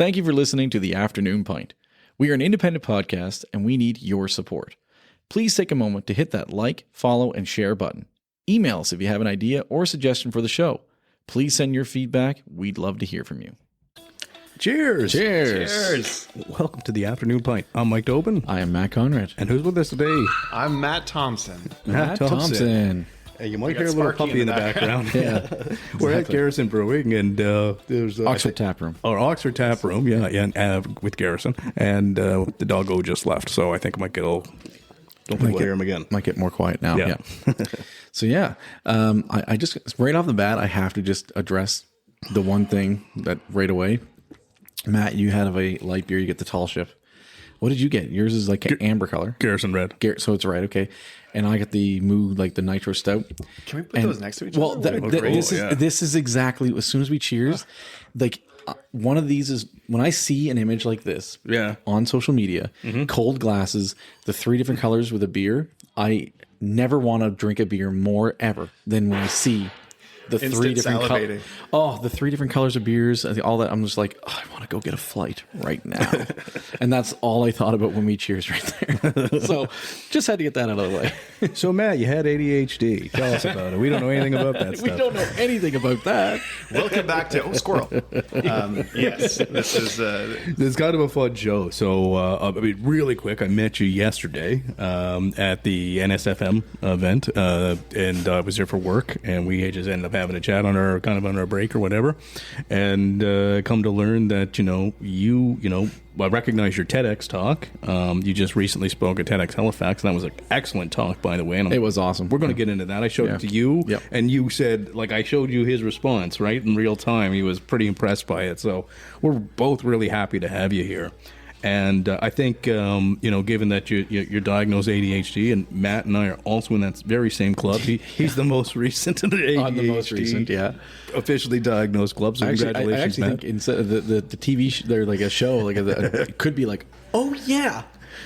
Thank you for listening to The Afternoon Pint. We are an independent podcast and we need your support. Please take a moment to hit that like, follow, and share button. Email us if you have an idea or suggestion for the show. Please send your feedback. We'd love to hear from you. Cheers. Cheers. Welcome to The Afternoon Pint. I'm Mike Dobin. I am Matt Conrad. And who's with us today? I'm Matt Thompson. Matt Thompson. Hey, you might hear a little puppy in the background. Yeah. We're at Garrison Brewing, and there's Oxford Tap Room. Or Oxford Tap Room, with Garrison. And the doggo just left, so I think I might get a little... Don't think we'll hear him again. Might get more quiet now. Yeah. So I just, right off the bat, I have to just address the one thing that right away. Matt, you had a light beer. You get the tall ship. What did you get? Yours is like an amber color. Garrison Red. So it's right, okay. And I got the Moo, like the Nitro Stout. Can we put those next to each other? Well, this is exactly, as soon as we cheers, like one of these is, when I see an image like this on social media, cold glasses, the 3 different colors with a beer, I never want to drink a beer more ever than when I see the Instant 3 different salivating. the 3 different colors of beers, all that. I'm just like, I want to go get a flight right now. And that's all I thought about when we cheers right there. So just had to get that out of the way. So Matt, you had ADHD. Tell us about it. We don't know anything about that stuff. We don't know anything about that. Welcome back to Squirrel. Yes, this is kind of a fun show. So, I mean, really quick, I met you yesterday at the NSFM event, and I was there for work, and we just ended up having a chat on our break or whatever, and come to learn that I recognize your TEDx talk. You just recently spoke at TEDx Halifax, and that was an excellent talk, by the way. And it was awesome. We're going to get into that. I showed it to you, and you said, like, I showed you his response, right, in real time. He was pretty impressed by it. So we're both really happy to have you here. And I think, given that you're diagnosed ADHD, and Matt and I are also in that very same club. He's the most recent in the ADHD, the most recent, officially diagnosed club. So congratulations, I actually Matt. think instead of the TV, they're like a show, like it could be like, oh yeah.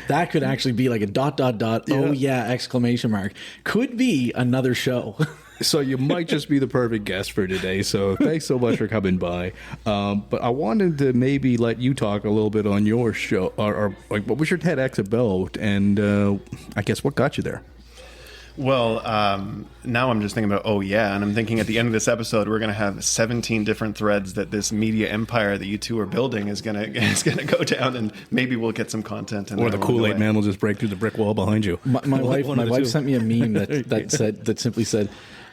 That could actually be like a ... Oh yeah! Exclamation mark. Could be another show. So you might just be the perfect guest for today. So thanks so much for coming by. But I wanted to maybe let you talk a little bit on your show, or like, what was your TEDx about, and I guess what got you there. Well, now I'm just thinking about, and I'm thinking at the end of this episode, we're going to have 17 different threads that this media empire that you two are building is going to go down, and maybe we'll get some content. Or the Kool-Aid man will just break through the brick wall behind you. My wife sent me a meme that simply said,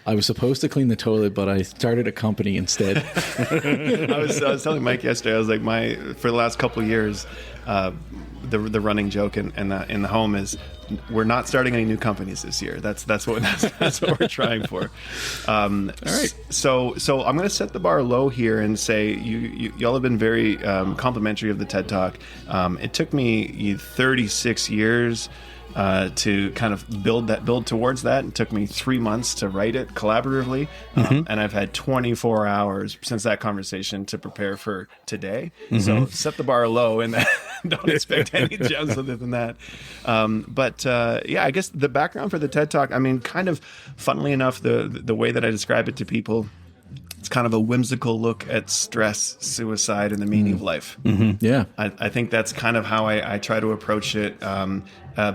I was supposed to clean the toilet, but I started a company instead. I was telling Mike yesterday, I was like, for the last couple of years, the running joke in the home is, we're not starting any new companies this year. That's what we're trying for. All right. So I'm going to set the bar low here and say y'all have been very complimentary of the TED Talk. It took me 36 years to kind of build towards that. It took me 3 months to write it collaboratively, and I've had 24 hours since that conversation to prepare for today. So set the bar low, and don't expect any gems other than that. But I guess the background for the TED Talk, I mean, kind of funnily enough, the way that I describe it to people, it's kind of a whimsical look at stress, suicide, and the meaning of life. Yeah. I think that's kind of how I try to approach it,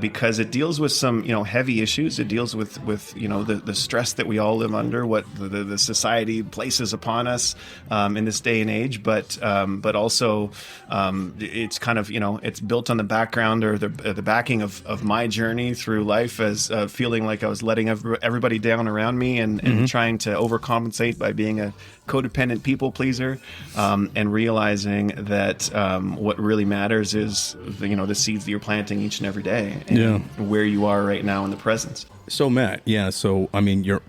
because it deals with some heavy issues. It deals with the stress that we all live under, what the society places upon us in this day and age. But also it's kind of it's built on the background or the backing of my journey through life as feeling like I was letting everybody down around me and trying to overcompensate by being a codependent people pleaser, and realizing that what really matters is the seeds that you're planting each and every day, and where you are right now in the present. So Matt, so I mean, your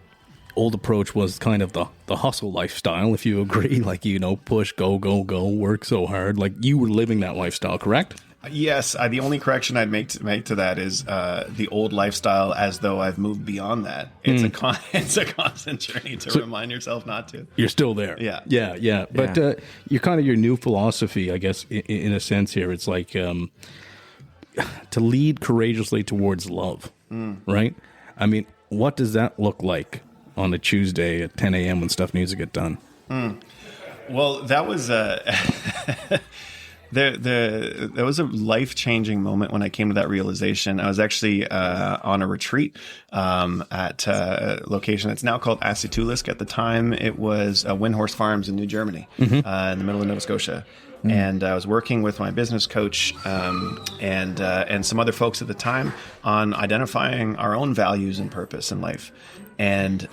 old approach was kind of the hustle lifestyle, if you agree, like push, go, work so hard, like you were living that lifestyle, correct? Yes, the only correction I'd make to that is the old lifestyle, as though I've moved beyond that. It's a constant journey to remind yourself not to. You're still there. Yeah. But you're kind of your new philosophy, I guess, in a sense here. It's like to lead courageously towards love, right? I mean, what does that look like on a Tuesday at 10 a.m. when stuff needs to get done? Well, that was There was a life-changing moment when I came to that realization. I was actually on a retreat at a location that's now called Asitulisk. At the time, it was Windhorse Farms in New Germany, in the middle of Nova Scotia. And I was working with my business coach and some other folks at the time on identifying our own values and purpose in life. And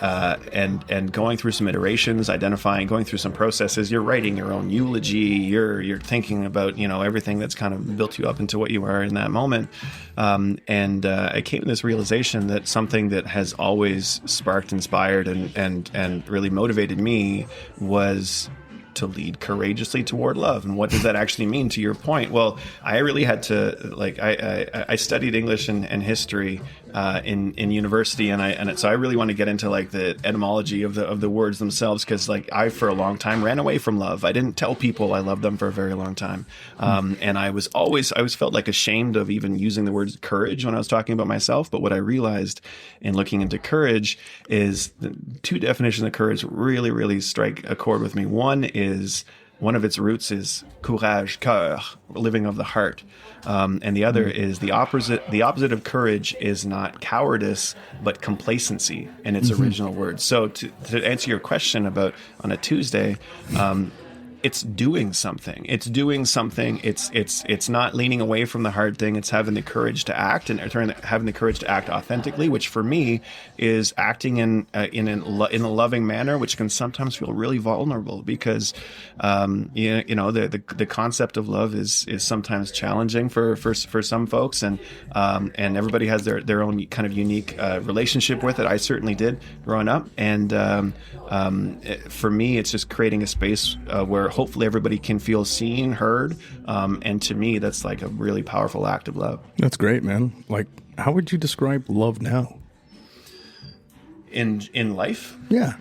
going through some iterations, going through some processes. You're writing your own eulogy. You're thinking about everything that's kind of built you up into what you are in that moment. I came to this realization that something that has always sparked, inspired, and really motivated me was to lead courageously toward love. And what does that actually mean, to your point? Well, I really had to, I studied English and history in university, so I really want to get into the etymology of the words themselves, because I for a long time ran away from love. I didn't tell people I loved them for a very long time, and I always felt ashamed of even using the word courage when I was talking about myself. But what I realized in looking into courage is the two definitions of courage really, really strike a chord with me. One of its roots is courage, cœur, living of the heart. And the other is the opposite. The opposite of courage is not cowardice, but complacency in its original words. So to answer your question about on a Tuesday, it's doing something. It's doing something. It's not leaning away from the hard thing. It's having the courage to act, and having the courage to act authentically, which for me is acting in a loving manner, which can sometimes feel really vulnerable because the concept of love is sometimes challenging for some folks, and everybody has their own kind of unique relationship with it. I certainly did growing up, and for me, it's just creating a space where hopefully everybody can feel seen, heard, and to me, that's a really powerful act of love. That's great, man. How would you describe love now? In life? Yeah.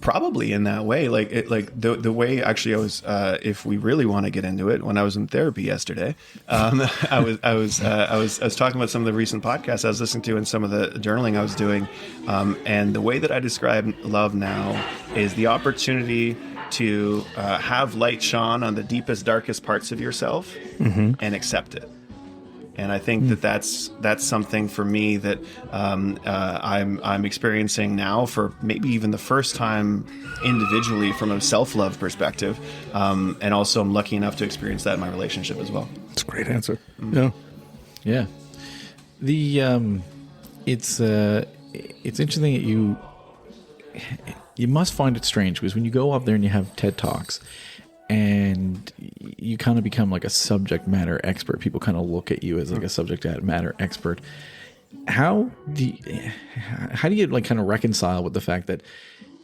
Probably in that way, the way actually I was. If we really want to get into it, when I was in therapy yesterday, I was talking about some of the recent podcasts I was listening to and some of the journaling I was doing, and the way that I describe love now is the opportunity to have light shone on the deepest, darkest parts of yourself and accept it. And I think that's something for me that I'm experiencing now for maybe even the first time individually from a self-love perspective, and also I'm lucky enough to experience that in my relationship as well. That's a great answer. Yeah. It's interesting that you must find it strange, because when you go up there and you have TED Talks and you kind of become a subject matter expert, people kind of look at you as a subject matter expert. How do you kind of reconcile with the fact that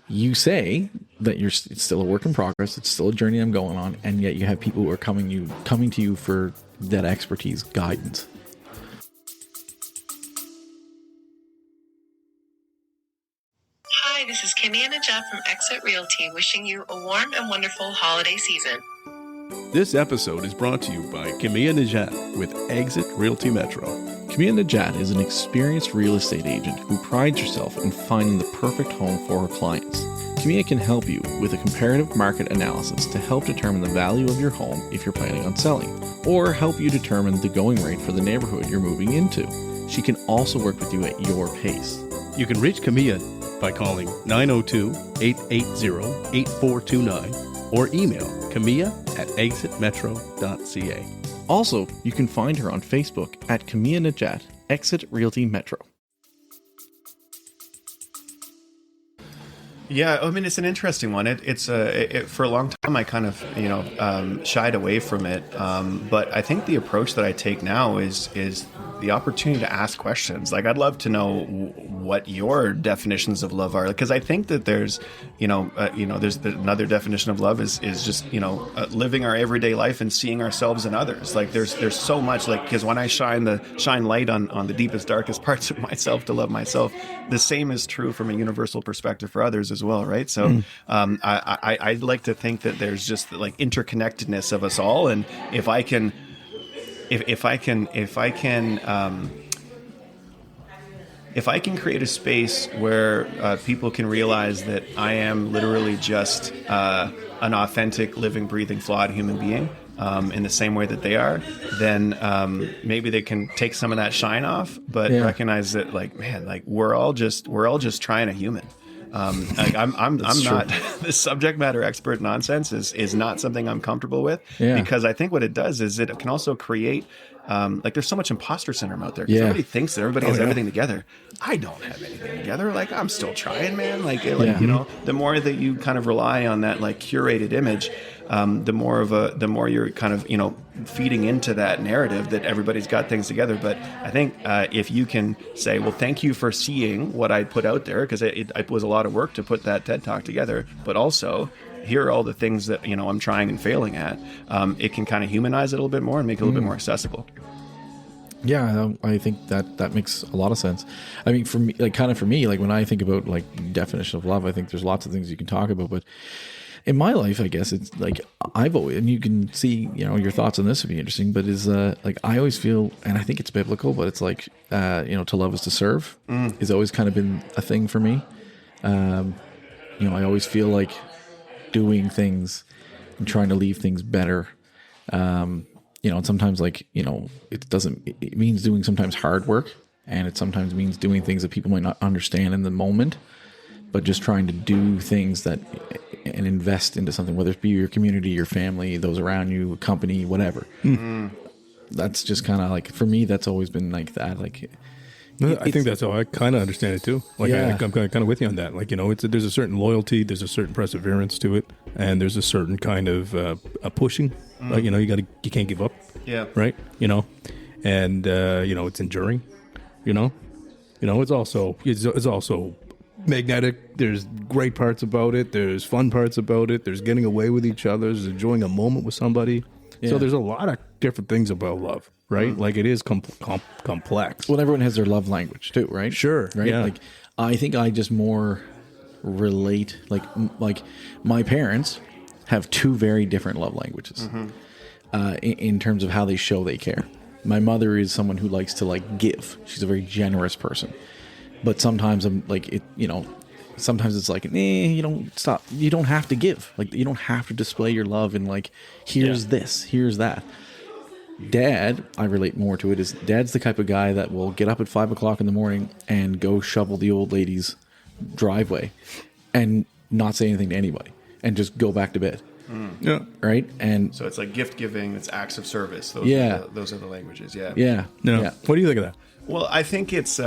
you say that it's still a work in progress, it's still a journey I'm going on, and yet you have people who are coming to you for that expertise, guidance? Hi, this is Kimmy and Ajah from Exit Realty, wishing you a warm and wonderful holiday season. This episode is brought to you by Kimmy and Ajah with Exit Realty Metro. Kimmy Najat is an experienced real estate agent who prides herself in finding the perfect home for her clients. Kimmy can help you with a comparative market analysis to help determine the value of your home if you're planning on selling, or help you determine the going rate for the neighborhood you're moving into. She can also work with you at your pace. You can reach Camilla by calling 902-880-8429 or email camilla@exitmetro.ca. Also, you can find her on Facebook at Camilla Najat, Exit Realty Metro. Yeah, I mean, it's an interesting one. It's for a long time I kind of shied away from it, but I think the approach that I take now is the opportunity to ask questions. I'd love to know what your definitions of love are, because I think that there's there's another definition of love is just living our everyday life and seeing ourselves in others. There's so much, because when I shine light on the deepest, darkest parts of myself to love myself, the same is true from a universal perspective for others as well, right? So I'd like to think that there's just interconnectedness of us all, and if I can create a space where people can realize that I am literally just an authentic, living, breathing, flawed human being, in the same way that they are, then maybe they can take some of that shine off, but recognize that, like, man, like we're all just trying to human. Like I'm not the subject matter expert nonsense is not something I'm comfortable with, because I think what it does is it can also create like there's so much imposter syndrome out there. Everybody thinks that everybody has everything together. I don't have anything together. Like, I'm still trying, man. Like you know, the more that you kind of rely on that like curated image, the more you're kind of, you know, feeding into that narrative that everybody's got things together. But I think if you can say, well, thank you for seeing what I put out there, because it was a lot of work to put that TED Talk together, but also here are all the things that, you know, I'm trying and failing at. It can kind of humanize it a little bit more and make it a little bit more accessible. Yeah, I think that makes a lot of sense. I mean, for me, like when I think about like definition of love, I think there's lots of things you can talk about, but in my life, I guess it's like I've always, and you can see, you know, your thoughts on this would be interesting, but is like I always feel, and I think it's biblical, but it's like, you know, to love is to serve has always kind of been a thing for me. You know, I always feel like doing things and trying to leave things better. You know, and sometimes like, you know, it means doing sometimes hard work, and it sometimes means doing things that people might not understand in the moment, but just trying to do things that and invest into something, whether it be your community, your family, those around you, a company, whatever. That's just kind of like, for me, that's always been like that. Like, I think that's how I kind of understand it too. Like, I'm kind of with you on that. Like, you know, there's a certain loyalty, there's a certain perseverance to it, and there's a certain kind of a pushing. Like, you know, you can't give up. Yeah. Right. You know, and you know, it's enduring. You know, it's also magnetic. There's great parts about it. There's fun parts about it. There's getting away with each other. There's enjoying a moment with somebody. Yeah. So there's a lot of different things about love, right? Like, it is complex. Well, everyone has their love language too, right? Sure. Right. Yeah. Like, I think I just more relate. Like my parents have two very different love languages in terms of how they show they care. My mother is someone who likes to like give. She's a very generous person. But sometimes I'm like, it, you know, sometimes it's like, you don't stop. You don't have to give. Like, you don't have to display your love and like, here's this, here's that. Dad, I relate more to it, is Dad's the type of guy that will get up at 5 o'clock in the morning and go shovel the old lady's driveway and not say anything to anybody and just go back to bed. Yeah. Right. And so it's like gift giving. It's acts of service. Those are the languages. Yeah. Yeah. No. Yeah. What do you think of that? Well, I think it's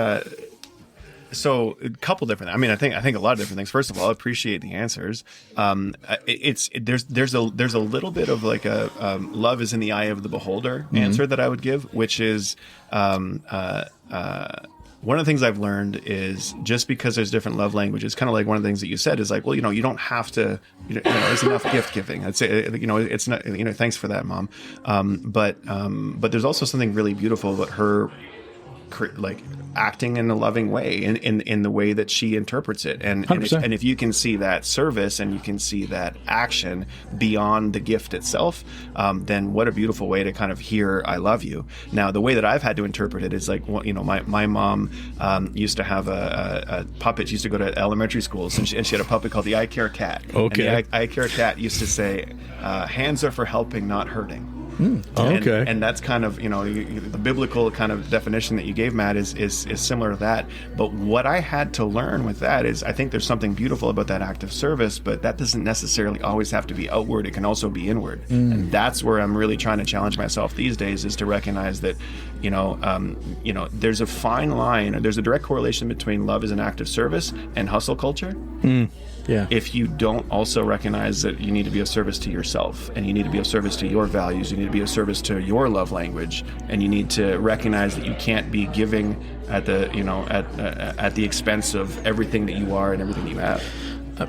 so a couple different. I mean, I think a lot of different things. First of all, I appreciate the answers. There's a little bit of like a love is in the eye of the beholder answer that I would give, which is one of the things I've learned is just because there's different love languages, kind of like one of the things that you said is like, well, you know, you don't have to, you know, there's enough gift giving. I'd say, you know, it's not, you know, thanks for that, Mom. But there's also something really beautiful about her, like acting in a loving way in the way that she interprets it. And if you can see that service and you can see that action beyond the gift itself, then what a beautiful way to kind of hear I love you. Now, the way that I've had to interpret it is like, you know, my mom used to have a puppet. She used to go to elementary schools and she had a puppet called the I Care Cat. Okay. And the I Care Cat used to say, hands are for helping, not hurting. Okay. And that's kind of, you know, the biblical kind of definition that you gave, Matt, is similar to that. But what I had to learn with that is I think there's something beautiful about that act of service, but that doesn't necessarily always have to be outward. It can also be inward. And that's where I'm really trying to challenge myself these days, is to recognize that, you know, there's a fine line, or there's a direct correlation between love as an act of service and hustle culture. Yeah. If you don't also recognize that you need to be of service to yourself, and you need to be of service to your values, you need to be of service to your love language, and you need to recognize that you can't be giving at the, you know, at the expense of everything that you are and everything you have.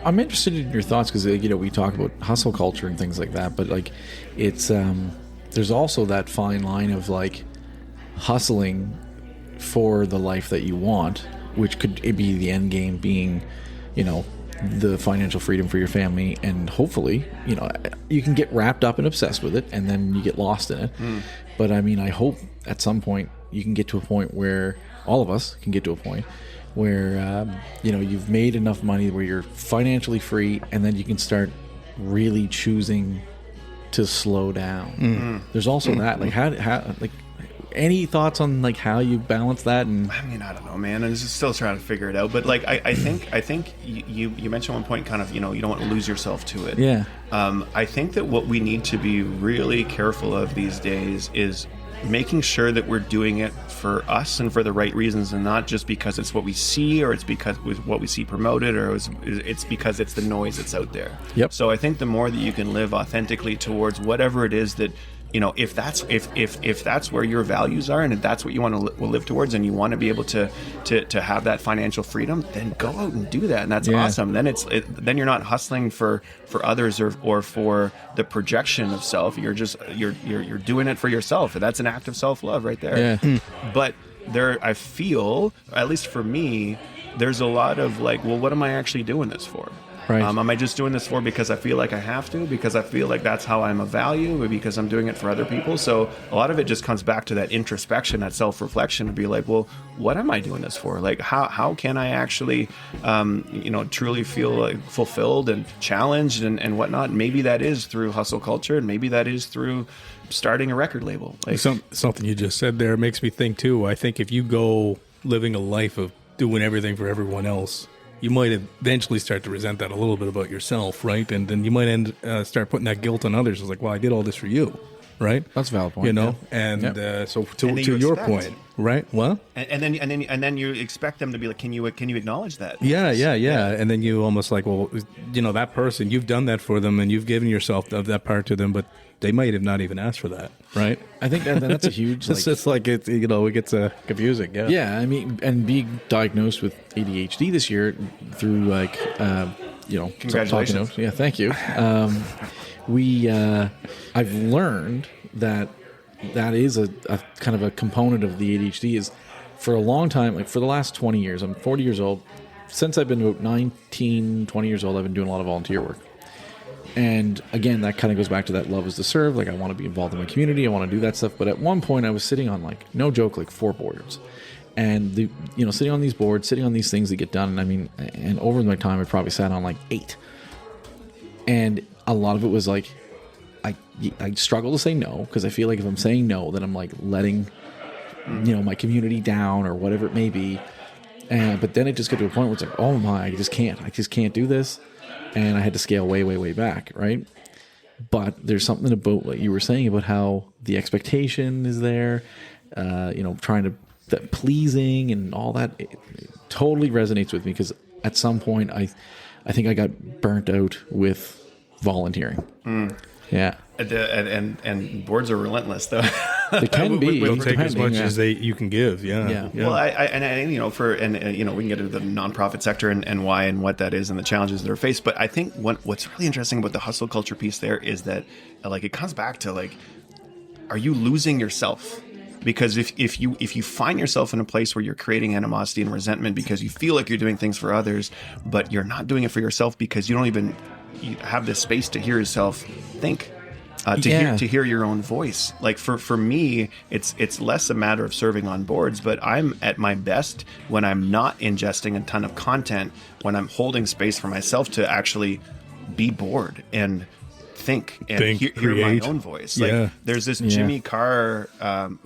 I'm interested in your thoughts because, you know, we talk about hustle culture and things like that, but like it's there's also that fine line of like hustling for the life that you want, which could be the end game being, you know, the financial freedom for your family, and hopefully, you know, you can get wrapped up and obsessed with it and then you get lost in it. But I mean, I hope at some point you can get to a point where all of us can get to a point where you know, you've made enough money where you're financially free, and then you can start really choosing to slow down. There's also that, like how like any thoughts on like how you balance that? And I mean, I don't know, man. I'm just still trying to figure it out. But like, I think you mentioned one point, kind of, you don't want to lose yourself to it. Yeah. I think that what we need to be really careful of these days is making sure that we're doing it for us and for the right reasons, and not just because it's what we see, or it's because it's what we see promoted, or it's because it's the noise that's out there. Yep. So I think the more that you can live authentically towards whatever it is that, if that's where your values are, and if that's what you want to live towards, and you want to be able to have that financial freedom, then go out and do that, and that's awesome. Then then you're not hustling for others or for the projection of self. You're just you're doing it for yourself, and that's an act of self-love right there. Yeah. But I feel, at least for me, there's a lot of like, well, what am I actually doing this for? Right. Am I just doing this for because I feel like I have to, because I feel like that's how I'm of value, or because I'm doing it for other people? So a lot of it just comes back to that introspection, that self-reflection, to be like, well, what am I doing this for? Like, how can I actually, truly feel like fulfilled and challenged and whatnot? Maybe that is through hustle culture, and maybe that is through starting a record label. Like, Something you just said there makes me think too. I think if you go living a life of doing everything for everyone else, you might eventually start to resent that a little bit about yourself, right? And then you might start putting that guilt on others. It's like, well, I did all this for you, right? That's a valid point. So to your point, right? Well, and then you expect them to be like, can you acknowledge that? Yeah. And then you almost like, well, that person, you've done that for them, and you've given yourself that part to them, but they might have not even asked for that, right? I think that's a huge. It's like it gets confusing. Yeah. Yeah, I mean, and being diagnosed with ADHD this year through Congratulations. Yeah, thank you. I've learned that is a kind of a component of the ADHD. Is for a long time, like for the last 20 years, I'm 40 years old. Since I've been about 19, 20 years old, I've been doing a lot of volunteer work. And again, that kind of goes back to that love is to serve. Like, I want to be involved in my community. I want to do that stuff. But at one point, I was sitting on, like, no joke, like 4 boards. And, sitting on these boards, sitting on these things that get done. And I mean, and over my time, I probably sat on like 8. And a lot of it was like, I struggle to say no, because I feel like if I'm saying no, then I'm like letting, my community down or whatever it may be. But then it just got to a point where it's like, oh my, I just can't do this. And I had to scale way, way, way back, right? But there's something about what you were saying about how the expectation is there, trying to, that pleasing and all that. It totally resonates with me, because at some point I think I got burnt out with volunteering. Yeah. And boards are relentless, though. They can be. They'll take as much as you can give. Yeah. Well, we can get into the nonprofit sector and why and what that is and the challenges that are faced. But I think what's really interesting about the hustle culture piece there is that, like, it comes back to, like, are you losing yourself? Because if you find yourself in a place where you're creating animosity and resentment because you feel like you're doing things for others, but you're not doing it for yourself because you don't even have the space to hear yourself think. To hear your own voice. Like for me, it's less a matter of serving on boards, but I'm at my best when I'm not ingesting a ton of content, when I'm holding space for myself to actually be bored and think and hear my own voice. Like, there's this Jimmy Carr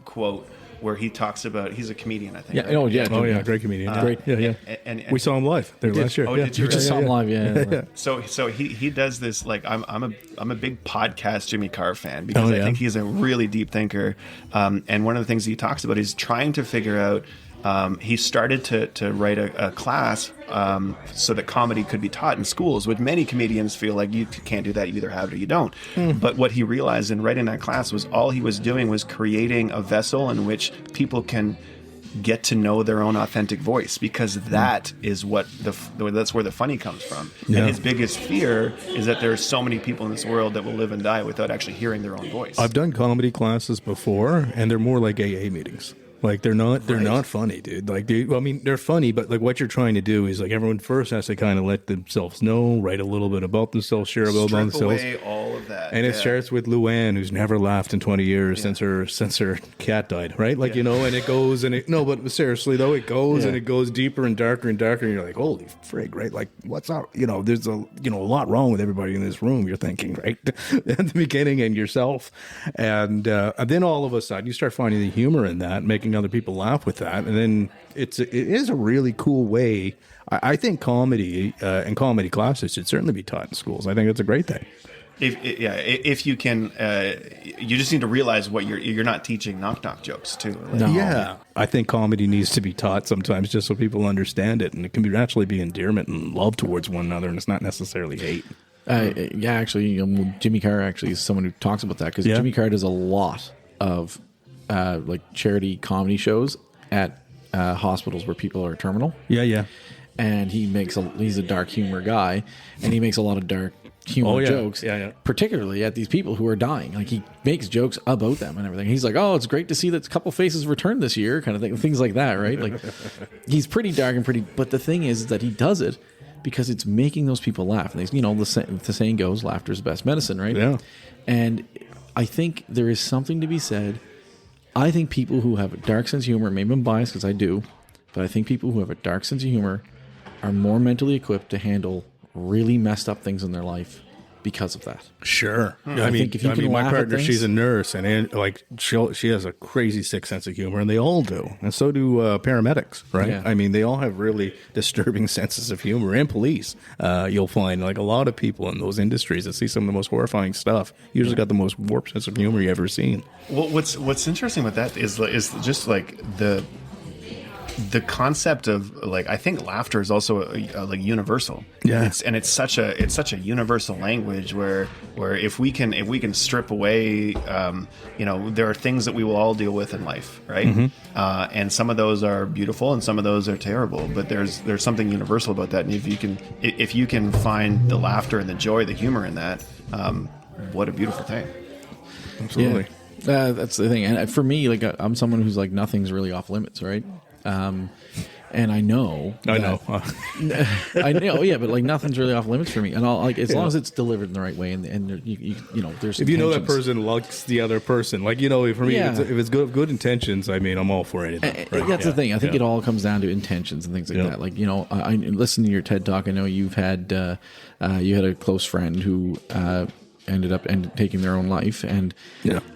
quote where he talks about, he's a comedian, I think. Yeah. Right? Great comedian. Great. Yeah. And we saw him live there last year. Oh, yeah. did you? You just saw him live, yeah. So he does this, like, I'm a big podcast Jimmy Carr fan, because I think he's a really deep thinker. And one of the things he talks about is trying to figure out, he started to write a class so that comedy could be taught in schools, which many comedians feel like you can't do that, you either have it or you don't. But what he realized in writing that class was all he was doing was creating a vessel in which people can get to know their own authentic voice, because that is that's where the funny comes from. And his biggest fear is that there are so many people in this world that will live and die without actually hearing their own voice. I've done comedy classes before, and they're more like AA meetings. Like, they're not funny, dude. Like, they're funny, but like what you're trying to do is, like, everyone first has to kind of let themselves know, write a little bit about themselves, share a little about themselves. Strip away all of love that. And it starts with Luann, who's never laughed in 20 years since her cat died, right? Like, and it goes but seriously though, it goes and it goes deeper and darker and darker. And you're like, holy frig, right? Like, what's up? There's a lot wrong with everybody in this room, you're thinking, right? At the beginning, and yourself. And then all of a sudden you start finding the humor in that, making other people laugh with that. And then it is a really cool way. I think comedy and comedy classes should certainly be taught in schools. I think it's a great thing. If you can, you just need to realize what you're not teaching knock jokes too. Yeah, I think comedy needs to be taught sometimes, just so people understand it, and it can actually be endearment and love towards one another, and it's not necessarily hate. Actually, Jimmy Carr actually is someone who talks about that, because Jimmy Carr does a lot of like charity comedy shows at hospitals where people are terminal. Yeah. And he's a dark humor guy, and he makes a lot of dark humor jokes, particularly at these people who are dying. Like, he makes jokes about them and everything. He's like, "Oh, it's great to see that a couple faces returned this year," kind of thing, things like that, right? Like, he's pretty dark and pretty. But the thing is that he does it because it's making those people laugh. And the saying goes, "Laughter is the best medicine," right? Yeah. And I think there is something to be said. I think people who have a dark sense of humor, maybe I'm biased because I do, but I think people who have a dark sense of humor are more mentally equipped to handle really messed up things in their life because of that. Sure. I think if you can my laugh at partner, things, she's a nurse, and like she has a crazy sick sense of humor, and they all do, and so do paramedics, right? Yeah. I mean, they all have really disturbing senses of humor, and police. You'll find like a lot of people in those industries that see some of the most horrifying stuff usually got the most warped sense of humor you ever seen. Well, what's interesting with that is just like the concept of, like, I think laughter is also like universal. Yeah. It's such a universal language where if we can strip away, there are things that we will all deal with in life, right? Mm-hmm. And some of those are beautiful and some of those are terrible, but there's something universal about that. And if you can find the laughter and the joy, the humor in that, what a beautiful thing. Absolutely. Yeah. That's the thing. And for me, like, I'm someone who's like, nothing's really off limits, right? And I know, I know, but like, nothing's really off limits for me. And I'll, like, as long as it's delivered in the right way, and there's if you know that person likes the other person, like, for me, if it's good intentions, I mean, I'm all for anything. Right? That's the thing. I think it all comes down to intentions and things like that. Like, I listened to your TED talk. I know you've had you had a close friend who ended up taking their own life, and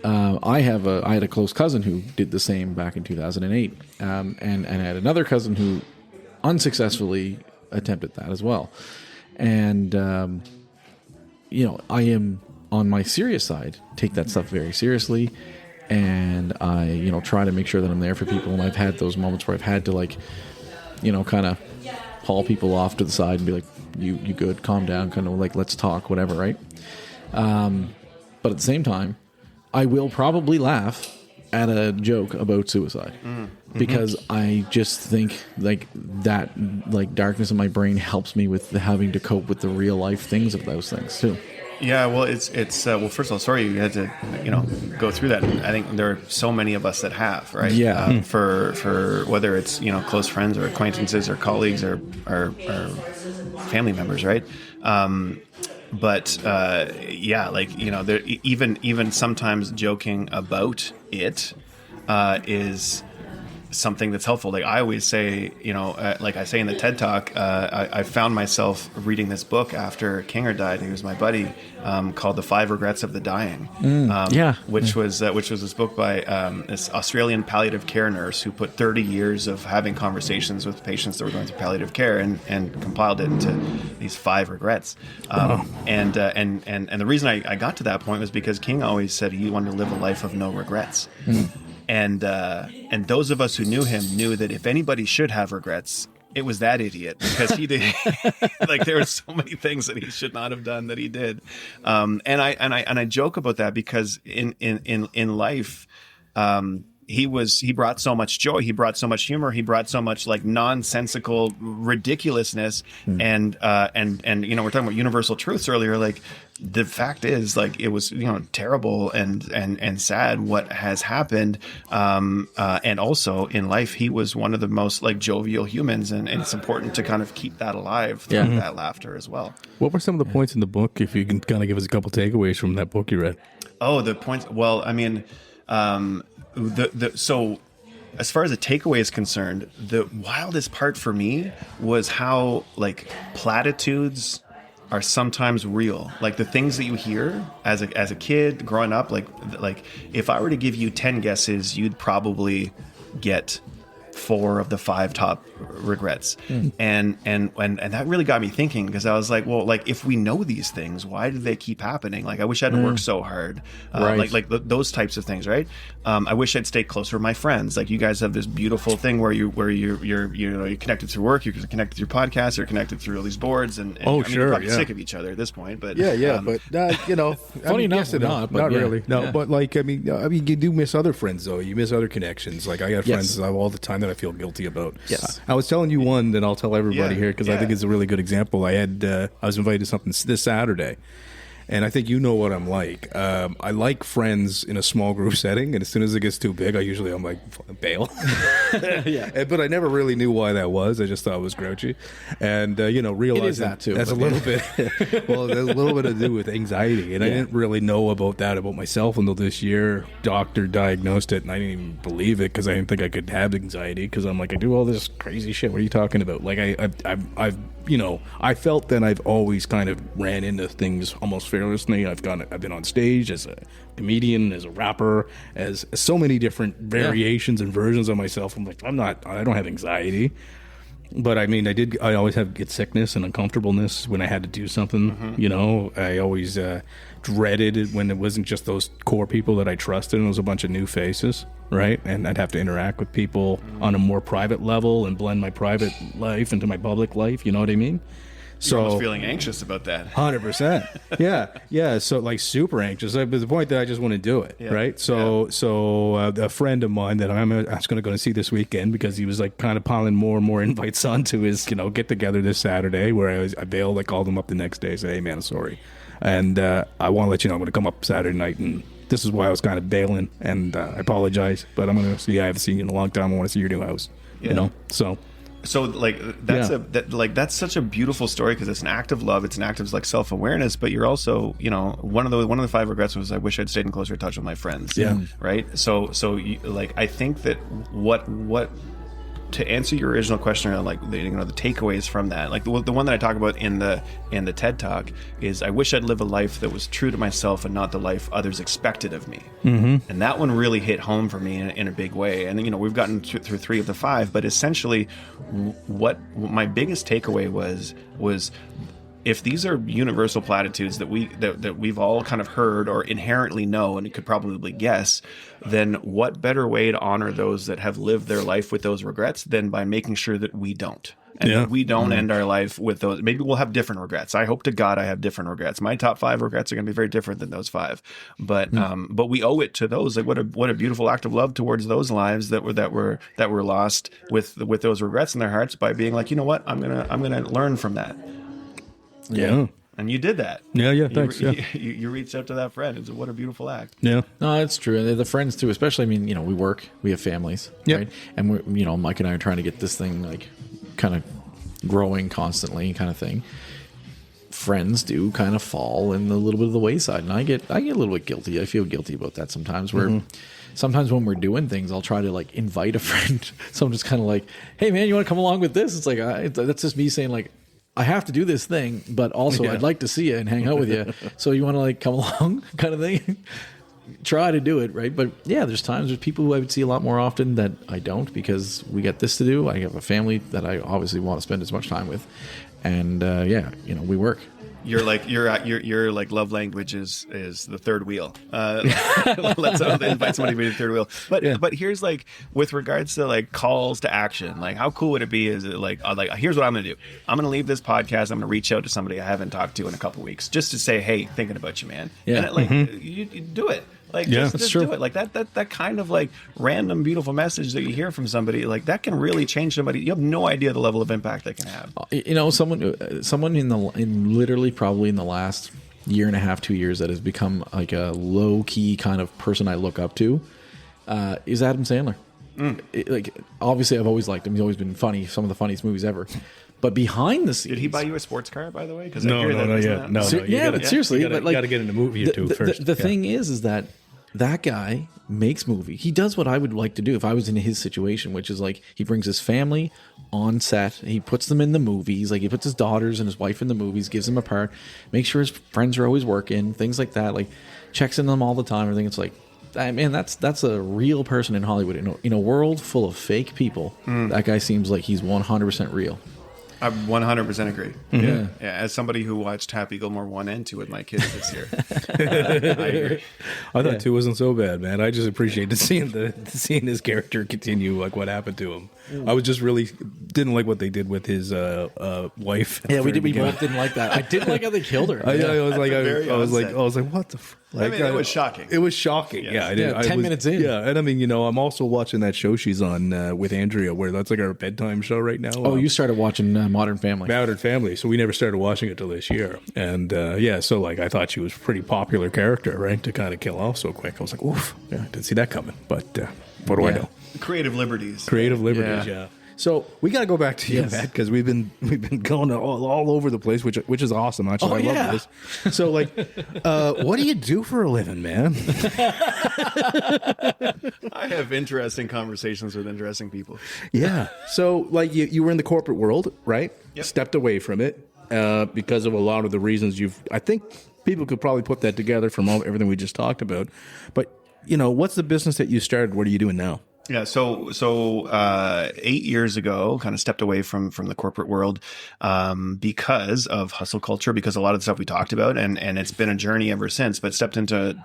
I had a close cousin who did the same back in 2008, and I had another cousin who unsuccessfully attempted that as well. And I am, on my serious side, take that stuff very seriously, and I try to make sure that I'm there for people. And I've had those moments where I've had to, like, kind of haul people off to the side and be like, you good, calm down, kind of like, let's talk, whatever, right? But at the same time, I will probably laugh at a joke about suicide, because I just think like that, like, darkness in my brain helps me with having to cope with the real life things of those things too. Yeah, well, it's well, first of all, sorry you had to go through that. I think there are so many of us that have, right? Yeah. For whether it's even friends or acquaintances or colleagues or family members, right? But there, even sometimes joking about it is something that's helpful. Like I always say, like I say in the TED Talk, I found myself reading this book after Kinger died. He was my buddy, called The 5 Regrets of the Dying. Which was this book by this Australian palliative care nurse who put 30 years of having conversations with patients that were going through palliative care and compiled it into these 5 regrets. And the reason I got to that point was because King always said he wanted to live a life of no regrets. And those of us who knew him knew that if anybody should have regrets, it was that idiot, because he did. Like, there were so many things that he should not have done that he did. And I joke about that because in life, he brought so much joy, he brought so much humor, he brought so much like nonsensical ridiculousness, and you know, we're talking about universal truths earlier. Like, the fact is, like, it was, you know, terrible and sad what has happened, and also in life he was one of the most like jovial humans, and it's important to kind of keep that alive through that laughter as well. What were some of the points in the book, if you can kind of give us a couple takeaways from that book you read? Oh, the points. Well, I mean, so as far as the takeaway is concerned, the wildest part for me was how like platitudes are sometimes real. Like the things that you hear as a kid growing up, like if I were to give you 10 guesses, you'd probably get 4 of the 5 top regrets. And that really got me thinking, because I was like, well, like, if we know these things, why do they keep happening? Like, I wish I hadn't worked so hard. Right. Like those types of things, right? I wish I'd stayed closer with my friends. Like, you guys have this beautiful thing where you're connected through work, you're connected through podcasts, you're connected through all these boards, and oh, I mean, sure, you're probably yeah. sick of each other at this point, but But you know, Funny enough, not really. No, yeah. but like, I mean, you do miss other friends though. You miss other connections. Like, I got friends all the time that I feel guilty about. Yes. I was telling you one that I'll tell everybody here, because I think it's a really good example. I was invited to something this Saturday, and I think you know what I'm like. I like friends in a small group setting, and as soon as it gets too big, I'm like, bail. But I never really knew why that was. I just thought it was grouchy, and realizing It is that too, that's a little bit. Well, there's a little bit to do with anxiety, and I didn't really know about myself until this year. Doctor diagnosed it, and I didn't even believe it, because I didn't think I could have anxiety, because I'm like, I do all this crazy shit. What are you talking about? Like, I felt that I've always kind of ran into things almost fearlessly. I've been on stage as a comedian, as a rapper, as so many different variations and versions of myself. I'm like, I don't have anxiety. But I mean, I always get sickness and uncomfortableness when I had to do something. I always dreaded it when it wasn't just those core people that I trusted, and it was a bunch of new faces, right? And I'd have to interact with people on a more private level and blend my private life into my public life. You know what I mean? You're almost feeling anxious about that. 100%. Yeah. So like super anxious. But the point that I just want to do it, right? So a friend of mine that I'm going to go see this weekend, because he was like kind of piling more and more invites onto his get together this Saturday, where I bailed. I called him up the next day, say, hey man, I'm sorry, and I want to let you know I'm going to come up Saturday night, and this is why I was kind of bailing, and I apologize, but I'm going to see. I haven't seen you in a long time. I want to see your new house. So like that's such a beautiful story, because it's an act of love, it's an act of like self-awareness, but you're also one of the 5 regrets was I wish I'd stayed in closer touch with my friends. Right. So I think that what to answer your original question around like the takeaways from that, like the one that I talk about in the TED Talk is, I wish I'd live a life that was true to myself and not the life others expected of me. And that one really hit home for me in a big way. And we've gotten through 3 of the 5, but essentially what my biggest takeaway was if these are universal platitudes that we've all kind of heard or inherently know and could probably guess, then what better way to honor those that have lived their life with those regrets than by making sure that we don't. And that we don't end our life with those. Maybe we'll have different regrets. I hope to God I have different regrets. My top 5 regrets are going to be very different than those 5. But we owe it to those. Like what a beautiful act of love towards those lives that were lost with those regrets in their hearts, by being like, you know what, I'm gonna learn from that. Yeah. And you did that. Yeah. Thanks. You reached out to that friend. It's what a beautiful act. Yeah. No, it's true. And the friends too, especially. I mean, we work, we have families, right? And we're, Mike and I are trying to get this thing like kind of growing constantly, kind of thing. Friends do kind of fall in a little bit of the wayside, and I get a little bit guilty. I feel guilty about that sometimes. Where sometimes when we're doing things, I'll try to like invite a friend. So I'm just kind of like, hey man, you want to come along with this? It's like that's just me saying like, I have to do this thing, but also I'd like to see you and hang out with you. So you want to like come along kind of thing? Try to do it, right? But yeah, there's people who I would see a lot more often that I don't, because we got this to do. I have a family that I obviously want to spend as much time with. And we work. Your love language is the third wheel. Let's invite somebody to be the third wheel. But here's like, with regards to like calls to action, like how cool would it be? Is it like here's what I'm gonna do. I'm gonna leave this podcast. I'm gonna reach out to somebody I haven't talked to in a couple weeks, just to say, hey, thinking about you, man. Yeah. And you do it. Like, Yeah, just do it. Like that kind of like random beautiful message that you hear from somebody, like that can really change somebody. You have no idea the level of impact they can have. You know, someone in literally probably in the last year and a half, 2 years that has become like a low key kind of person I look up to is Adam Sandler. Like, obviously, I've always liked him. He's always been funny. Some of the funniest movies ever. But behind the scenes, Did he buy you a sports car, by the way? Because No, yeah, but seriously, you got to get in a movie or two first. The thing is that guy makes movie. He does what I would like to do if I was in his situation, which is like he brings his family on set. He puts them in the movies. Like he puts his daughters and his wife in the movies, gives them a part, makes sure his friends are always working, things like that. Like checks in them all the time. Everything. It's like, man, that's a real person in Hollywood. In a world full of fake people, that guy seems like he's 100% real. I 100% agree. Yeah. As somebody who watched Happy Gilmore 1 and 2 with my kids this year, I agree. I thought 2 wasn't so bad, man. I just appreciated seeing his character continue, like what happened to him. I was just really didn't like what they did with his wife. Yeah, we both didn't like that. I didn't like how they killed her. I was like, what the? I mean, it was shocking. It was shocking. Yes. Yeah, I did. 10 minutes in. Yeah, and I mean, I'm also watching that show she's on with Andrea, where that's like our bedtime show right now. Oh, you started watching Modern Family. Modern Family. So we never started watching it till this year, and so like I thought she was a pretty popular character, right? To kind of kill off so quick, I was like, oof, yeah, I didn't see that coming. But what do I know? Creative liberties. Creative liberties, yeah. So we got to go back to you, Matt, because we've been going all over the place, which is awesome. Actually, I love this. So, like, what do you do for a living, man? I have interesting conversations with interesting people. Yeah. So, like, you were in the corporate world, right? Yep. Stepped away from it because of a lot of the reasons I think people could probably put that together from everything we just talked about. But, what's the business that you started? What are you doing now? Yeah, so 8 years ago, kind of stepped away from the corporate world because of hustle culture, because a lot of the stuff we talked about, and it's been a journey ever since. But stepped into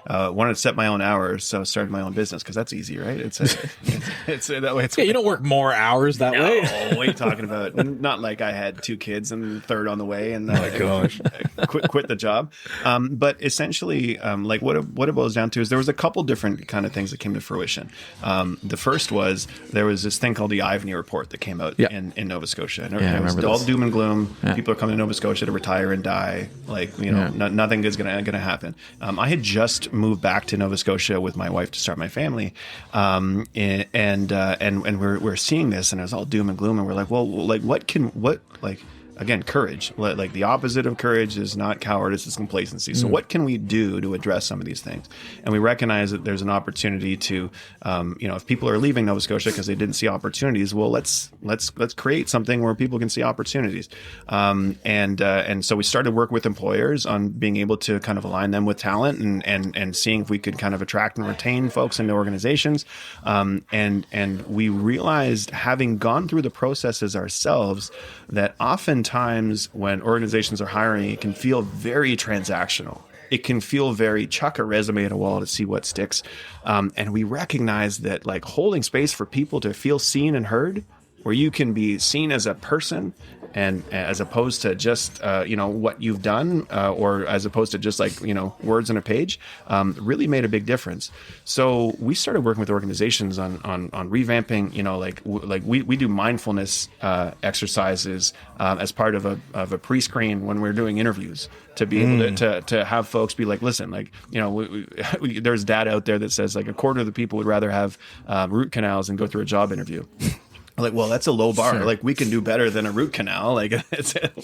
wanted to set my own hours, so started my own business because that's easy, right? It's that way. You don't work more hours that way. What are you talking about? Not like I had 2 kids and third on the way, and my gosh, quit the job. But essentially, like what it boils down to is there was a couple different kind of things that came to fruition. The first was there was this thing called the Ivany Report that came out in Nova Scotia. And it was all doom and gloom. Yeah. People are coming to Nova Scotia to retire and die. Like, nothing is going to happen. I had just moved back to Nova Scotia with my wife to start my family. And we're seeing this, and it was all doom and gloom. And we're like, well, like, again, courage. Like the opposite of courage is not cowardice, it's complacency. So what can we do to address some of these things? And we recognize that there's an opportunity to, if people are leaving Nova Scotia because they didn't see opportunities, well, let's create something where people can see opportunities. And so we started work with employers on being able to kind of align them with talent and seeing if we could kind of attract and retain folks into organizations. And we realized, having gone through the processes ourselves, that oftentimes when organizations are hiring, it can feel very transactional. It can feel very chuck a resume at a wall to see what sticks. And we recognize that, like, holding space for people to feel seen and heard, where you can be seen as a person, and as opposed to just what you've done, or as opposed to just words on a page, really made a big difference. So we started working with organizations on revamping. We do mindfulness exercises as part of a pre-screen when we're doing interviews, to be able to have folks be like, listen, there's data out there that says like a quarter of the people would rather have root canals than go through a job interview. Like, well, that's a low bar. Sure. Like, we can do better than a root canal. Like,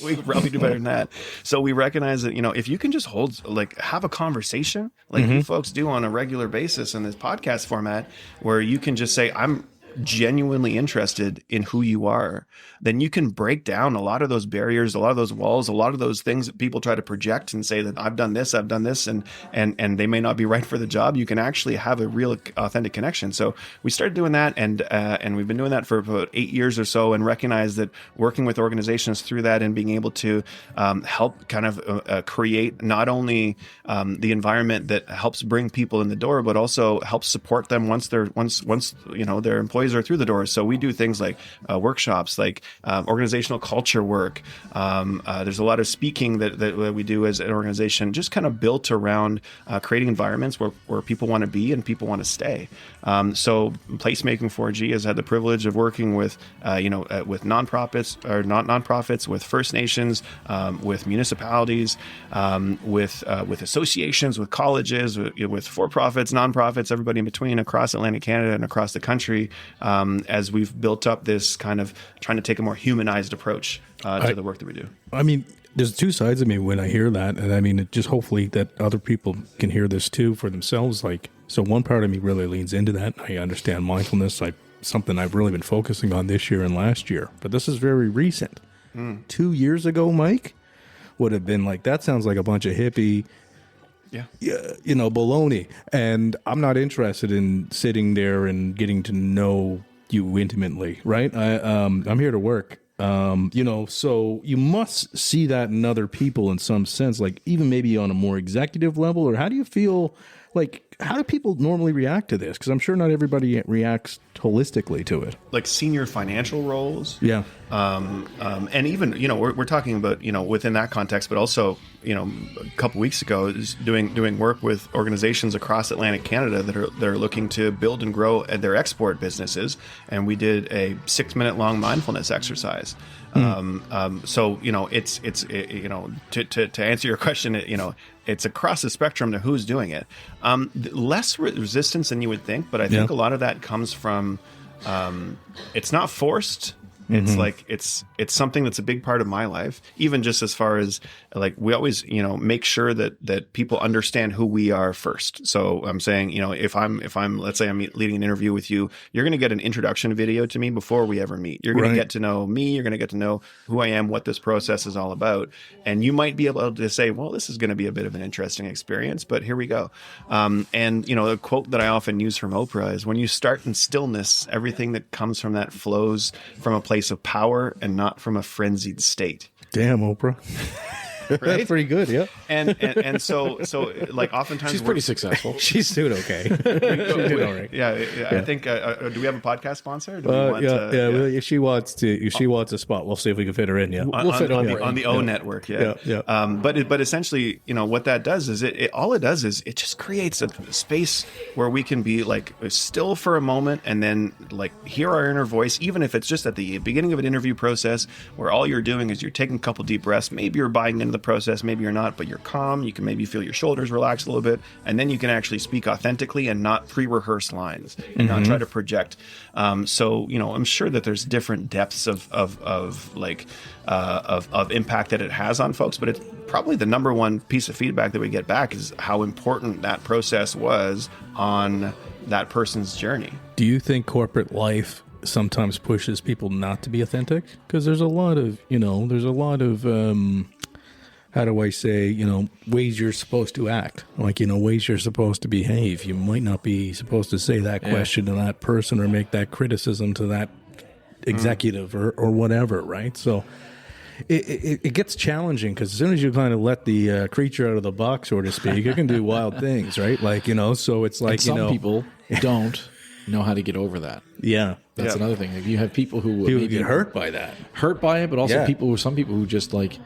we can probably do better than that. So we recognize that, if you can just have a conversation like you folks do on a regular basis in this podcast format, where you can just say, I'm genuinely interested in who you are, then you can break down a lot of those barriers, a lot of those walls, a lot of those things that people try to project and say that I've done this, and they may not be right for the job. You can actually have a real authentic connection. So we started doing that, and we've been doing that for about 8 years or so, and recognize that working with organizations through that and being able to help kind of create not only the environment that helps bring people in the door, but also helps support them once their employees employees are through the doors. So we do things like workshops, like organizational culture work. There's a lot of speaking that we do as an organization, just kind of built around creating environments where people want to be and people want to stay. So Placemaking 4G has had the privilege of working with with nonprofits or not nonprofits, with First Nations, with municipalities, with associations, with colleges, with for-profits, nonprofits, everybody in between, across Atlantic Canada and across the country, as we've built up this kind of trying to take a more humanized approach to the work that we do. I mean, there's two sides of me when I hear that, and I mean, it just hopefully that other people can hear this too for themselves. Like, so one part of me really leans into that. I understand mindfulness, something I've really been focusing on this year and last year, but this is very recent. 2 years ago, Mike would have been like, that sounds like a bunch of hippie, baloney. And I'm not interested in sitting there and getting to know you intimately, right? I'm here to work. So you must see that in other people in some sense, like even maybe on a more executive level, or how do you feel, like, how do people normally react to this? Because I'm sure not everybody reacts holistically to it. Like senior financial roles. Yeah. And even, we're talking about, within that context, but also, a couple weeks ago, is doing work with organizations across Atlantic Canada that are looking to build and grow their export businesses. And we did a 6-minute long mindfulness exercise. So, to answer your question, it's across the spectrum to who's doing it. Less resistance than you would think, but I think a lot of that comes from, it's not forced. It's like it's something that's a big part of my life, even just as far as like we always make sure that people understand who we are first. So I'm saying if I'm let's say I'm leading an interview with you, you're going to get an introduction video to me before we ever meet. You're going to get to know me. You're going to get to know who I am, what this process is all about, and you might be able to say, well, this is going to be a bit of an interesting experience, but here we go. And a quote that I often use from Oprah is, when you start in stillness, everything that comes from that flows from a place of power and not from a frenzied state. Damn, Oprah. Right? That's pretty good, yeah. And so like oftentimes She's pretty successful. She's doing okay. She's doing all right. Yeah. I think. Do we have a podcast sponsor? Do we Well, if she wants a spot, we'll see if we can fit her in. Yeah, we'll fit on the O network. Yeah. But essentially, what that does is it just creates a space where we can be like still for a moment and then like hear our inner voice, even if it's just at the beginning of an interview process where all you're doing is you're taking a couple deep breaths. Maybe you're buying into the process, maybe you're not, but you're calm. You can maybe feel your shoulders relax a little bit, and then you can actually speak authentically and not pre-rehearse lines and not try to project. So I'm sure that there's different depths of impact that it has on folks, but it's probably the number one piece of feedback that we get back is how important that process was on that person's journey. Do you think corporate life sometimes pushes people not to be authentic? Because there's a lot of how do I say, ways you're supposed to act, like, ways you're supposed to behave. You might not be supposed to say that question to that person or make that criticism to that executive or whatever, right? So it gets challenging because as soon as you kind of let the creature out of the box, so to speak, it can do wild things, right? Like, so it's like, and some people don't know how to get over that. Yeah. That's another thing. Like, you have people who get hurt by that. Hurt by it, but also some people who just like,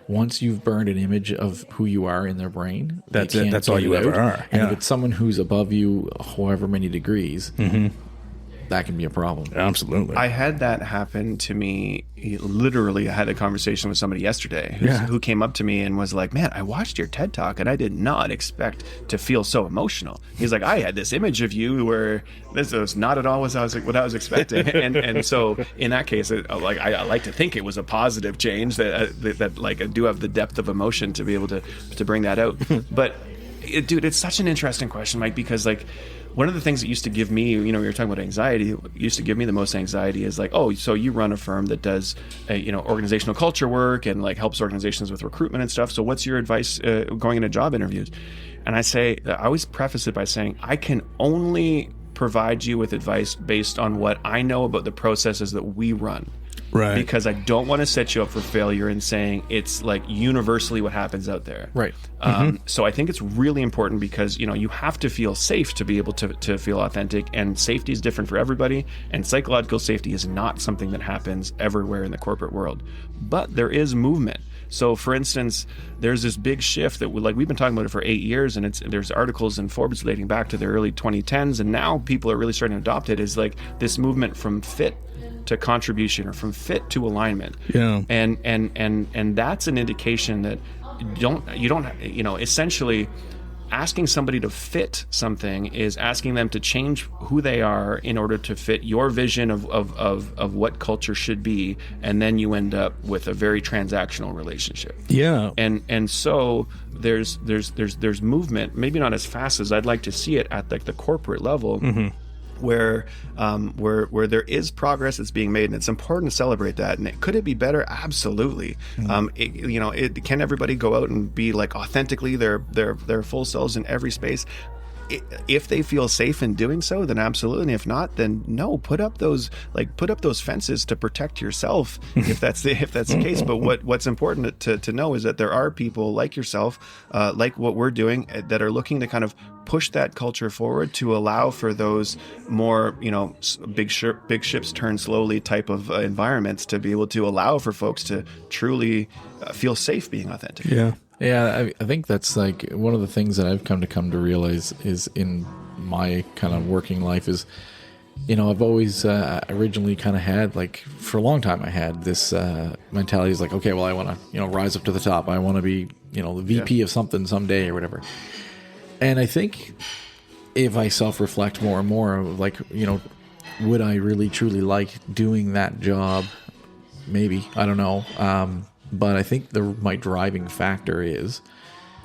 once you've burned an image of who you are in their brain, that's it. That's all you ever are. And if it's someone who's above you, however many degrees, that can be a problem. Absolutely. I had that happen to me. Literally, I had a conversation with somebody yesterday who came up to me and was like, man, I watched your TED Talk and I did not expect to feel so emotional. He's like, I had this image of you where this was not at all what I was expecting. and so in that case, I like to think it was a positive change that like I do have the depth of emotion to be able to bring that out. But dude, it's such an interesting question, Mike, because like, one of the things that used to give me, we were talking about anxiety, used to give me the most anxiety is like, oh, so you run a firm that does, organizational culture work and like helps organizations with recruitment and stuff. So what's your advice going into job interviews? And I always preface it by saying, I can only provide you with advice based on what I know about the processes that we run. Right. Because I don't want to set you up for failure in saying it's like universally what happens out there. Right. So I think it's really important because, you have to feel safe to be able to feel authentic, and safety is different for everybody. And psychological safety is not something that happens everywhere in the corporate world, but there is movement. So, for instance, there's this big shift that we've been talking about it for 8 years, and there's articles in Forbes dating back to the early 2010s, and now people are really starting to adopt it. Is like this movement from fit to contribution, or from fit to alignment. Yeah. And that's an indication that essentially asking somebody to fit something is asking them to change who they are in order to fit your vision of what culture should be, and then you end up with a very transactional relationship. Yeah. And so there's movement, maybe not as fast as I'd like to see it at like the corporate level. Where there is progress that's being made, and it's important to celebrate that. And could it be better? Absolutely. Can everybody go out and be like authentically their full selves in every space? If they feel safe in doing so, then absolutely. And if not, then no. Put up those fences to protect yourself if that's the case. But what's important to know is that there are people like yourself, like what we're doing, that are looking to kind of push that culture forward to allow for those more, big ships turn slowly type of environments, to be able to allow for folks to truly feel safe being authentic. Yeah. Yeah, I think that's like one of the things that I've come to realize is in my kind of working life is, I've always originally kind of had, like, for a long time I had this mentality is like, okay, well, I want to, rise up to the top. I want to be, the VP of something someday or whatever. And I think if I self-reflect more and more, like, would I really truly like doing that job? Maybe. I don't know. But I think my driving factor is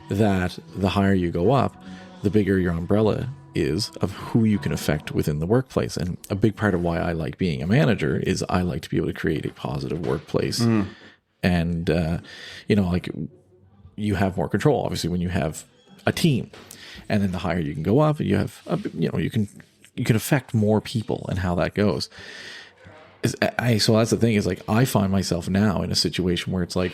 that the higher you go up, the bigger your umbrella is of who you can affect within the workplace. And a big part of why I like being a manager is I like to be able to create a positive workplace. And, like, you have more control, obviously, when you have a team. And then the higher you can go up, you have, you can affect more people and how that goes. So that's the thing, is like, I find myself now in a situation where it's like,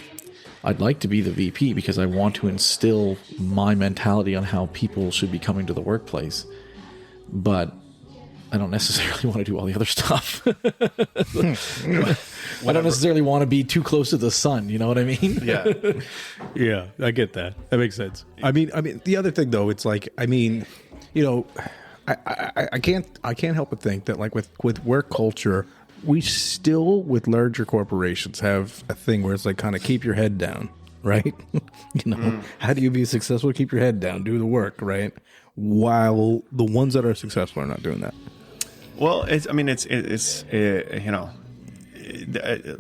I'd like to be the VP because I want to instill my mentality on how people should be coming to the workplace, but I don't necessarily want to do all the other stuff. I don't necessarily want to be too close to the sun. You know what I mean? Yeah. Yeah, I get that. That makes sense. I mean, the other thing though, it's like, I can't help but think that, like, with work culture, we still, with larger corporations, have a thing where it's like, kind of keep your head down, right? How do you be successful? Keep your head down, do the work, right? While the ones that are successful are not doing that. Well,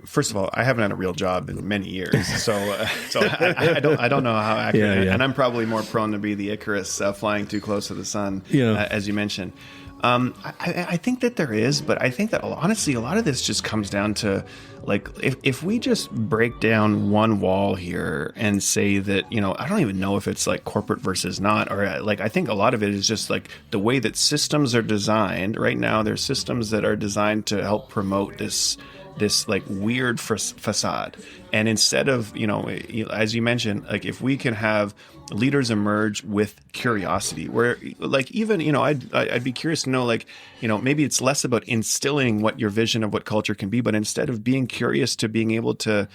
first of all, I haven't had a real job in many years, so I don't know how accurate. Yeah. And I'm probably more prone to be the Icarus flying too close to the sun, as you mentioned. I think that there is, but I think that honestly, a lot of this just comes down to, like, if we just break down one wall here and say that, I don't even know if it's like corporate versus not, or like, I think a lot of it is just like the way that systems are designed right now. There's systems that are designed to help promote this like weird facade. And instead of, as you mentioned, like, if we can have leaders emerge with curiosity, where, like, even, I'd be curious to know, like, maybe it's less about instilling what your vision of what culture can be, but instead of being curious to being able to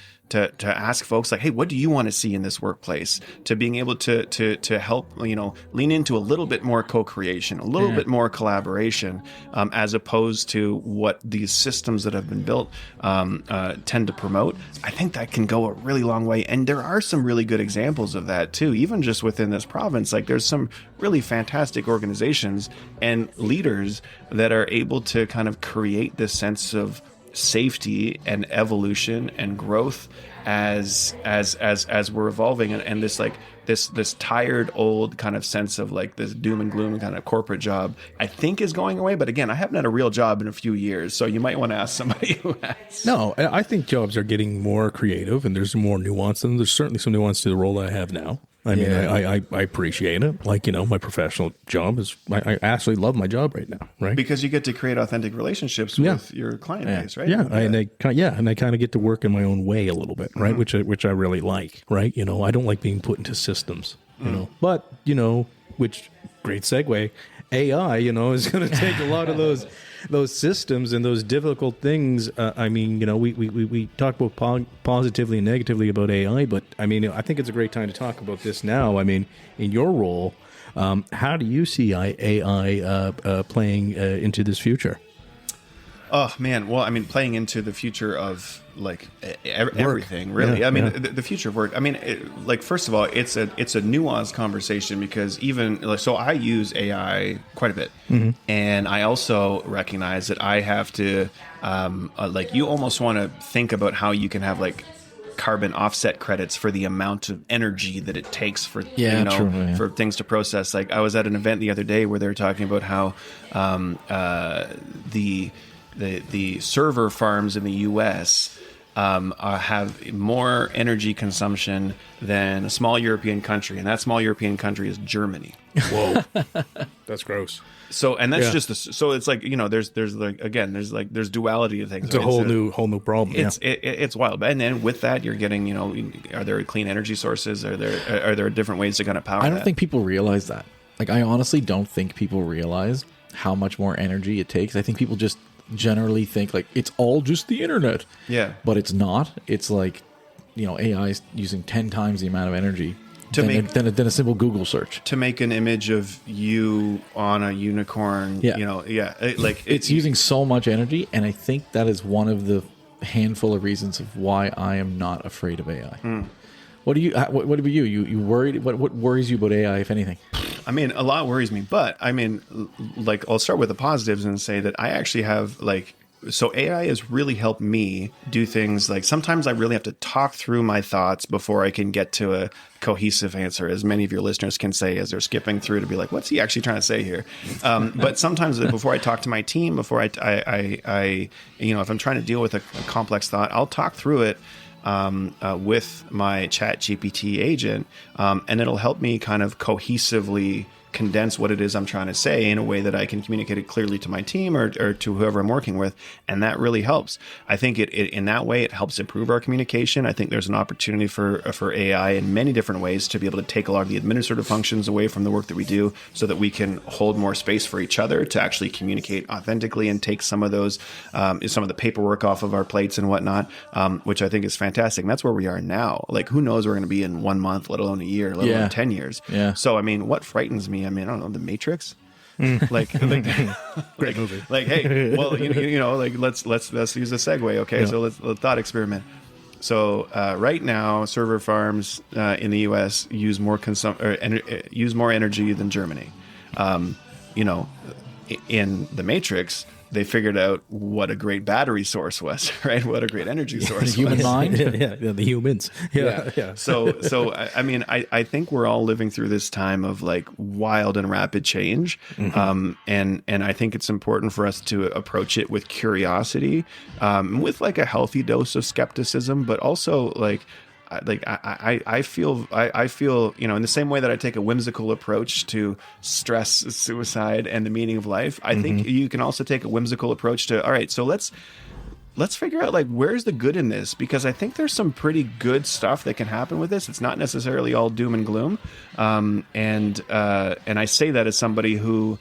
ask folks, like, hey, what do you want to see in this workplace? To being able to help, lean into a little bit more co-creation, a little bit more collaboration, as opposed to what these systems that have been built tend to promote. I think that can go a really long way. And there are some really good examples of that too, even just within this province. Like, there's some really fantastic organizations and leaders that are able to kind of create this sense of safety and evolution and growth as we're evolving, and this, like, this tired old kind of sense of, like, this doom and gloom kind of corporate job, I think, is going away. But again, I haven't had a real job in a few years, so you might want to ask somebody who has. No, I think jobs are getting more creative, and there's more nuance, and there's certainly some nuance to the role that I have now. I mean, I appreciate it. Like, my professional job is, I actually love my job right now, right? Because you get to create authentic relationships with your client base, right? Yeah, and I kind of get to work in my own way a little bit, right? Which I really like, right? I don't like being put into systems, but which great segue. AI, is going to take a lot of those systems and those difficult things. I mean, we talk about positively and negatively about AI, but I mean, I think it's a great time to talk about this now. I mean, in your role, how do you see AI playing into this future? Oh man, well, I mean, playing into the future of like everything, really. Yeah, I mean, the future of work. I mean, first of all, it's a nuanced conversation because so I use AI quite a bit, and I also recognize that I have to you almost want to think about how you can have like carbon offset credits for the amount of energy that it takes for for things to process. Like I was at an event the other day where they were talking about how the server farms in the U.S. Have more energy consumption than a small European country, and that small European country is Germany. Whoa, that's gross. So, and that's just so it's like there's duality of things. It's a whole new problem. It's wild, and then with that you're getting are there clean energy sources? Are there different ways to kind of power? I don't think people realize that. Like I honestly don't think people realize how much more energy it takes. I think people just generally think like it's all just the internet. Yeah. But it's not. It's like, AI is using 10 times the amount of energy than a simple Google search. To make an image of you on a unicorn, it's using so much energy, and I think that is one of the handful of reasons of why I am not afraid of AI. What about you? You worried? What worries you about AI, if anything? I mean, a lot worries me, but I mean, like, I'll start with the positives and say that I actually have so AI has really helped me do things like sometimes I really have to talk through my thoughts before I can get to a cohesive answer, as many of your listeners can say as they're skipping through to be like, what's he actually trying to say here? But sometimes before I talk to my team, before I if I'm trying to deal with a complex thought, I'll talk through it with my chat GPT agent, and it'll help me kind of cohesively condense what it is I'm trying to say in a way that I can communicate it clearly to my team or to whoever I'm working with. And that really helps. I think it in that way, it helps improve our communication. I think there's an opportunity for AI in many different ways to be able to take a lot of the administrative functions away from the work that we do so that we can hold more space for each other to actually communicate authentically and take some of those, some of the paperwork off of our plates and whatnot, which I think is fantastic. And that's where we are now. Like, who knows where we're going to be in 1 month, let alone a year, let alone 10 years. Yeah. So, I mean, what frightens me, I mean, I don't know, The Matrix. Like great movie. Like, hey, well, like let's use a segue. Okay, so let's thought experiment. So right now, server farms in the U.S. use more energy than Germany. In The Matrix, they figured out what a great battery source was, right? What a great energy source. The human mind? The humans. Yeah. So I mean, I think we're all living through this time of like wild and rapid change. And I think it's important for us to approach it with curiosity, with like a healthy dose of skepticism, but also I feel, in the same way that I take a whimsical approach to stress, suicide, and the meaning of life, I think you can also take a whimsical approach to, all right, so let's figure out like, where's the good in this? Because I think there's some pretty good stuff that can happen with this. It's not necessarily all doom and gloom. And I say that as somebody who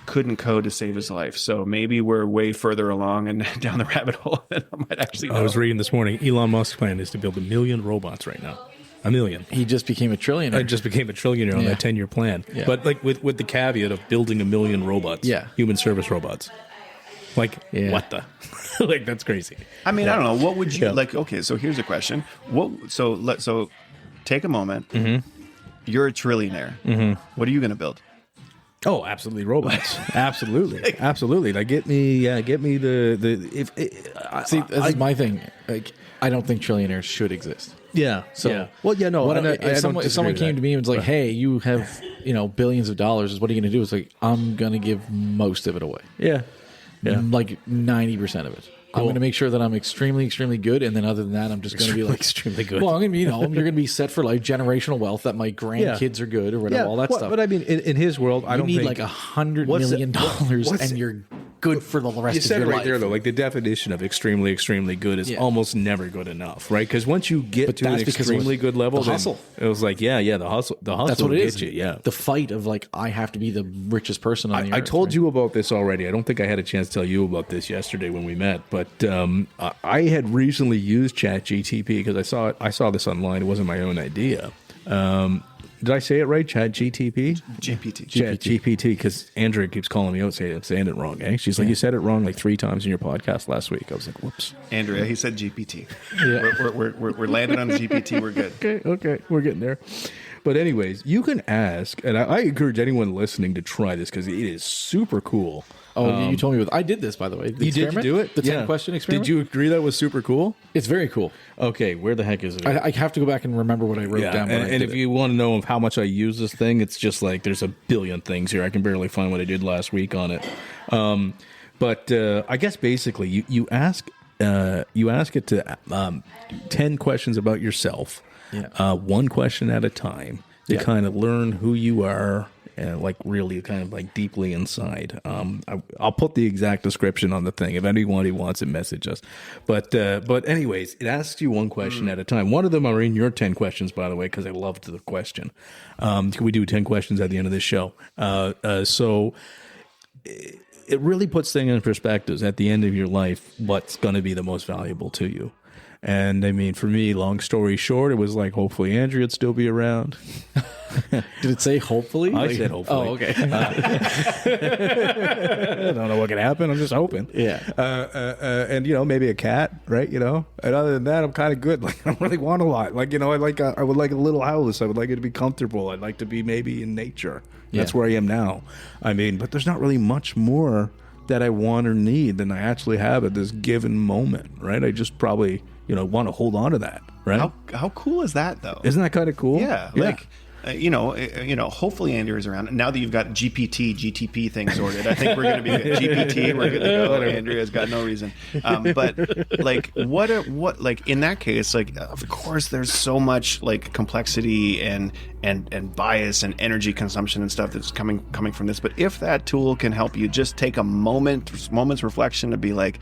couldn't code to save his life. So maybe we're way further along and down the rabbit hole than I might actually know. I was reading this morning, Elon Musk's plan is to build 1 million robots right now. 1 million. He just became a trillionaire. I just became a trillionaire on that 10-year plan. Yeah. But like with the caveat of building 1 million robots, human service robots. Like, what the? Like, that's crazy. I mean, I don't know. What would you like? Okay, so here's a question. So take a moment. You're a trillionaire. What are you going to build? Oh, absolutely, robots. absolutely. Like, get me the. See, this is my thing. Like, I don't think trillionaires should exist. Yeah. So, well, yeah, no. If someone came to me and was like, "Hey, you have billions of dollars. What are you going to do?" It's like, I'm going to give most of it away. Yeah. Like 90% of it. I'm going to make sure that I'm extremely, extremely good. And then other than that, I'm just going to be like extremely good. Well, I'm going to be, you're going to be set for life, generational wealth, that my grandkids are good or whatever, all that stuff. But I mean, in his world, I don't need think... like $100 million and you're good for the rest of your life. You said it right there, though. Like, the definition of extremely, extremely good is almost never good enough, right? Because once you get to an extremely good level, the hustle. It was like, the hustle. That's what it is. You, the fight of like, I have to be the richest person on the earth. I told you about this already. I don't think I had a chance to tell you about this yesterday when we met, but I had recently used ChatGTP because I saw this online. It wasn't my own idea. Did I say it right? ChatGTP? GPT, because Andrea keeps calling me out saying it wrong. She's like, you said it wrong like 3 times in your podcast last week. I was like, whoops. Andrea, he said GPT. Yeah. We're landing on GPT. We're good. Okay. We're getting there. But anyways, you can ask, and I encourage anyone listening to try this because it is super cool. Oh, you told me. I did this, by the way. You did do it? The 10-question experiment? Did you agree that was super cool? It's very cool. Okay, where the heck is it? I have to go back and remember what I wrote down. And if you want to know of how much I use this thing, it's just like there's a billion things here. I can barely find what I did last week on it. But I guess basically you ask it to 10 questions about yourself, one question at a time, to kind of learn who you are. Like really kind of like deeply inside. I'll put the exact description on the thing. If anyone who wants it, message us. But anyways, it asks you one question at a time. One of them are in your 10 questions, by the way, because I loved the question. Can we do 10 questions at the end of this show? So it really puts things in perspectives at the end of your life, what's going to be the most valuable to you. And I mean, for me, long story short, it was like, hopefully Andrea would still be around. Did it say hopefully? I said hopefully. Oh, okay. I don't know what can happen. I'm just hoping. Yeah. And maybe a cat, right? And other than that, I'm kind of good. Like, I don't really want a lot. Like, I would like a little house. I would like it to be comfortable. I'd like to be maybe in nature. That's where I am now. I mean, but there's not really much more that I want or need than I actually have at this given moment, right? I just probably, want to hold on to that, right? How cool is that, though? Isn't that kind of cool? Yeah. Like, hopefully Andrew is around. Now that you've got GTP thing sorted, I think we're going to be good. GPT, we're good to go. Andrea's got no reason. But like, what like in that case, like, of course, there's so much like complexity and bias and energy consumption and stuff that's coming from this. But if that tool can help you just take a moment's reflection to be like,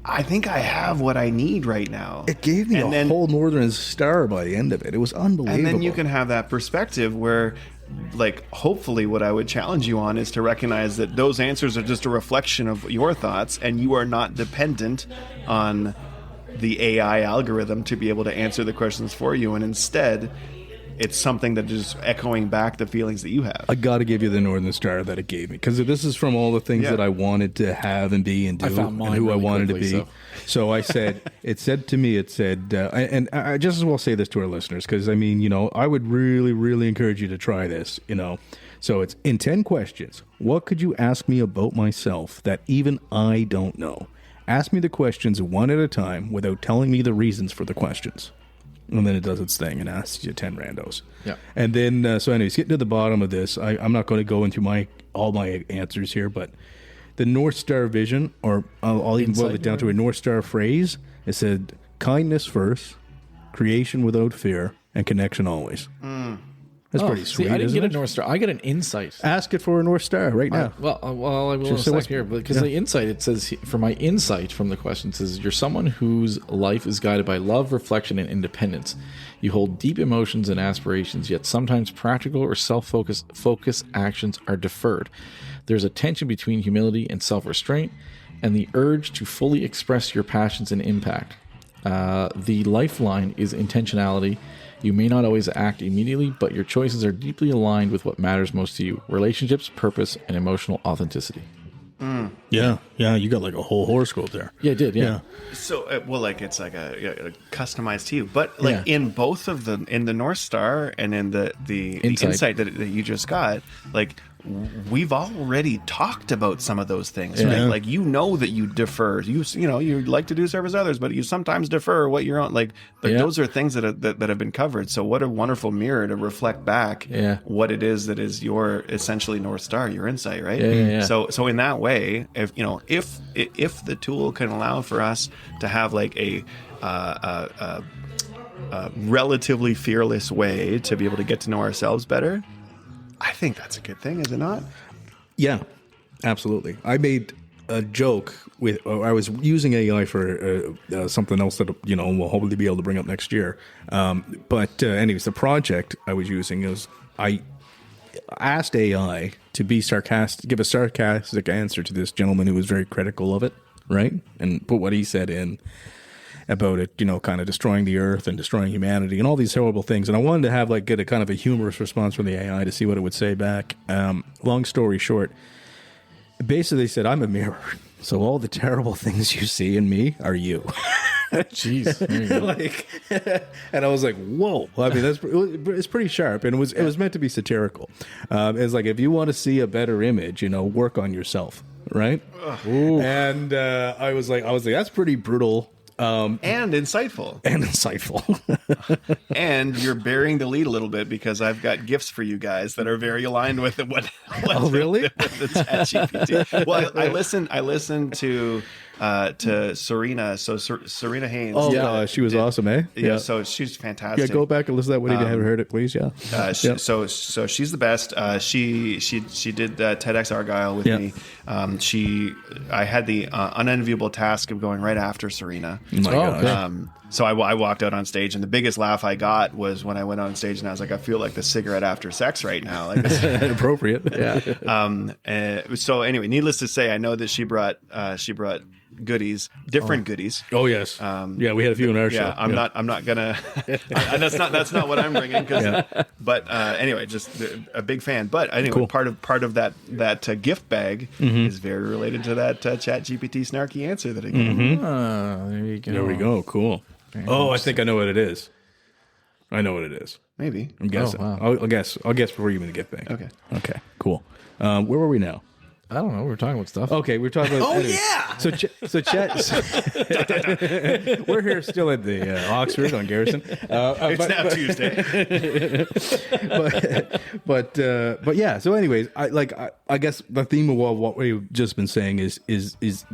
I think I have what I need right now. It gave me a whole northern star by the end of it. It was unbelievable. And then you can have that perspective where, like, hopefully what I would challenge you on is to recognize that those answers are just a reflection of your thoughts, and you are not dependent on the AI algorithm to be able to answer the questions for you. And instead, it's something that is echoing back the feelings that you have. I got to give you the Northern Star that it gave me, because this is from all the things that I wanted to have and be and do, and who I wanted to be. So I said, and I just as well say this to our listeners, because I mean, I would really, really encourage you to try this. So it's in 10 questions. What could you ask me about myself that even I don't know? Ask me the questions one at a time without telling me the reasons for the questions. And then it does its thing and asks you 10 randos. Yeah. And then, so anyways, getting to the bottom of this, I'm not going to go into all my answers here, but the North Star vision, or I'll even boil it down to a North Star phrase. It said, kindness first, creation without fear, and connection always. That's pretty sweet. I didn't get a North Star. I get an insight. Ask it for a North Star right now. I will in a sec here, because the insight, it says, for my insight from the question, it says, you're someone whose life is guided by love, reflection, and independence. You hold deep emotions and aspirations, yet sometimes practical or self-focused actions are deferred. There's a tension between humility and self-restraint, and the urge to fully express your passions and impact. The lifeline is intentionality. You may not always act immediately, but your choices are deeply aligned with what matters most to you: relationships, purpose, and emotional authenticity. Yeah, you got like a whole horoscope there. Yeah, I did. Yeah. So, it's like a customized to you, but like in both of in the North Star and in the insight that you just got, like we've already talked about some of those things, right? Like, you know that you defer. You know, you like to do service to others, but you sometimes defer what you're on. Like those are things that have been covered. So what a wonderful mirror to reflect back what it is that is your essentially North Star, your insight, right? So in that way, if the tool can allow for us to have like a relatively fearless way to be able to get to know ourselves better, I think that's a good thing, is it not? Yeah, absolutely. I made a joke I was using AI for something else that, we'll hopefully be able to bring up next year. But anyways, the project I was using is I asked AI to be sarcastic, give a sarcastic answer to this gentleman who was very critical of it, right? And put what he said in about it, kind of destroying the earth and destroying humanity and all these horrible things. And I wanted to get a kind of a humorous response from the AI to see what it would say back. Long story short, basically said, I'm a mirror. So all the terrible things you see in me are you. Jeez. And I was like, whoa. I mean, it's pretty sharp. And it was meant to be satirical. It's like, if you want to see a better image, work on yourself. Right. And I was like, that's pretty brutal. And insightful. And you're burying the lead a little bit, because I've got gifts for you guys that are very aligned with what oh, really? the ChatGPT. Well, I listened to Serena. So Serena Haynes. Oh, yeah, she was awesome, eh? Yeah. So she's fantastic. Yeah, go back and listen to that when you haven't heard it, please. Yeah. So she's the best. She did TEDx Argyle with me. I had the unenviable task of going right after Serena. Oh my gosh. Okay. So I walked out on stage, and the biggest laugh I got was when I went on stage and I was like, I feel like the cigarette after sex right now. Like, appropriate. Yeah. So anyway, needless to say, I know that she brought goodies, different goodies. Oh yes. We had a few in our show. Yeah, I'm not gonna. That's not what I'm bringing. But anyway, just a big fan. But anyway, cool. part of that gift bag is very related to that ChatGPT snarky answer that I gave. There you go. There we go. Cool. I think I know what it is. Maybe. I'm guessing. Oh, wow. I'll guess before you even get the gift bag. Okay. Cool. Where were we now? I don't know. We were talking about stuff. Okay, we're talking about. Yeah. So chat. We're here still at the Oxford on Garrison. It's now Tuesday. But yeah. So, anyways, I guess the theme of what we've just been saying is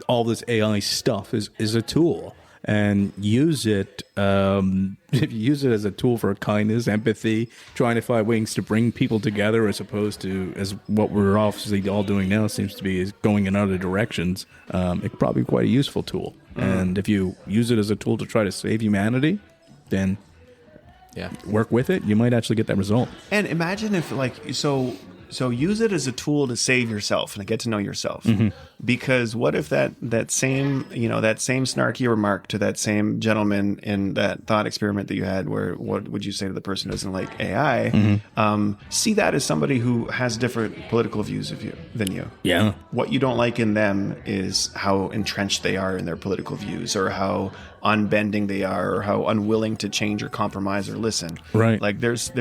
all this AI stuff is a tool. And use it. If you use it as a tool for kindness, empathy, trying to find ways to bring people together, as opposed to as what we're obviously all doing now seems to be is going in other directions. It could probably be quite a useful tool. And if you use it as a tool to try to save humanity, then work with it. You might actually get that result. And imagine if so use it as a tool to save yourself and to get to know yourself. Because what if that same snarky remark to that same gentleman in that thought experiment that you had, where what would you say to the person who doesn't like AI? See that as somebody who has different political views than you. Yeah. What you don't like in them is how entrenched they are in their political views, or how unbending they are, or how unwilling to change or compromise or listen. Right. Like there's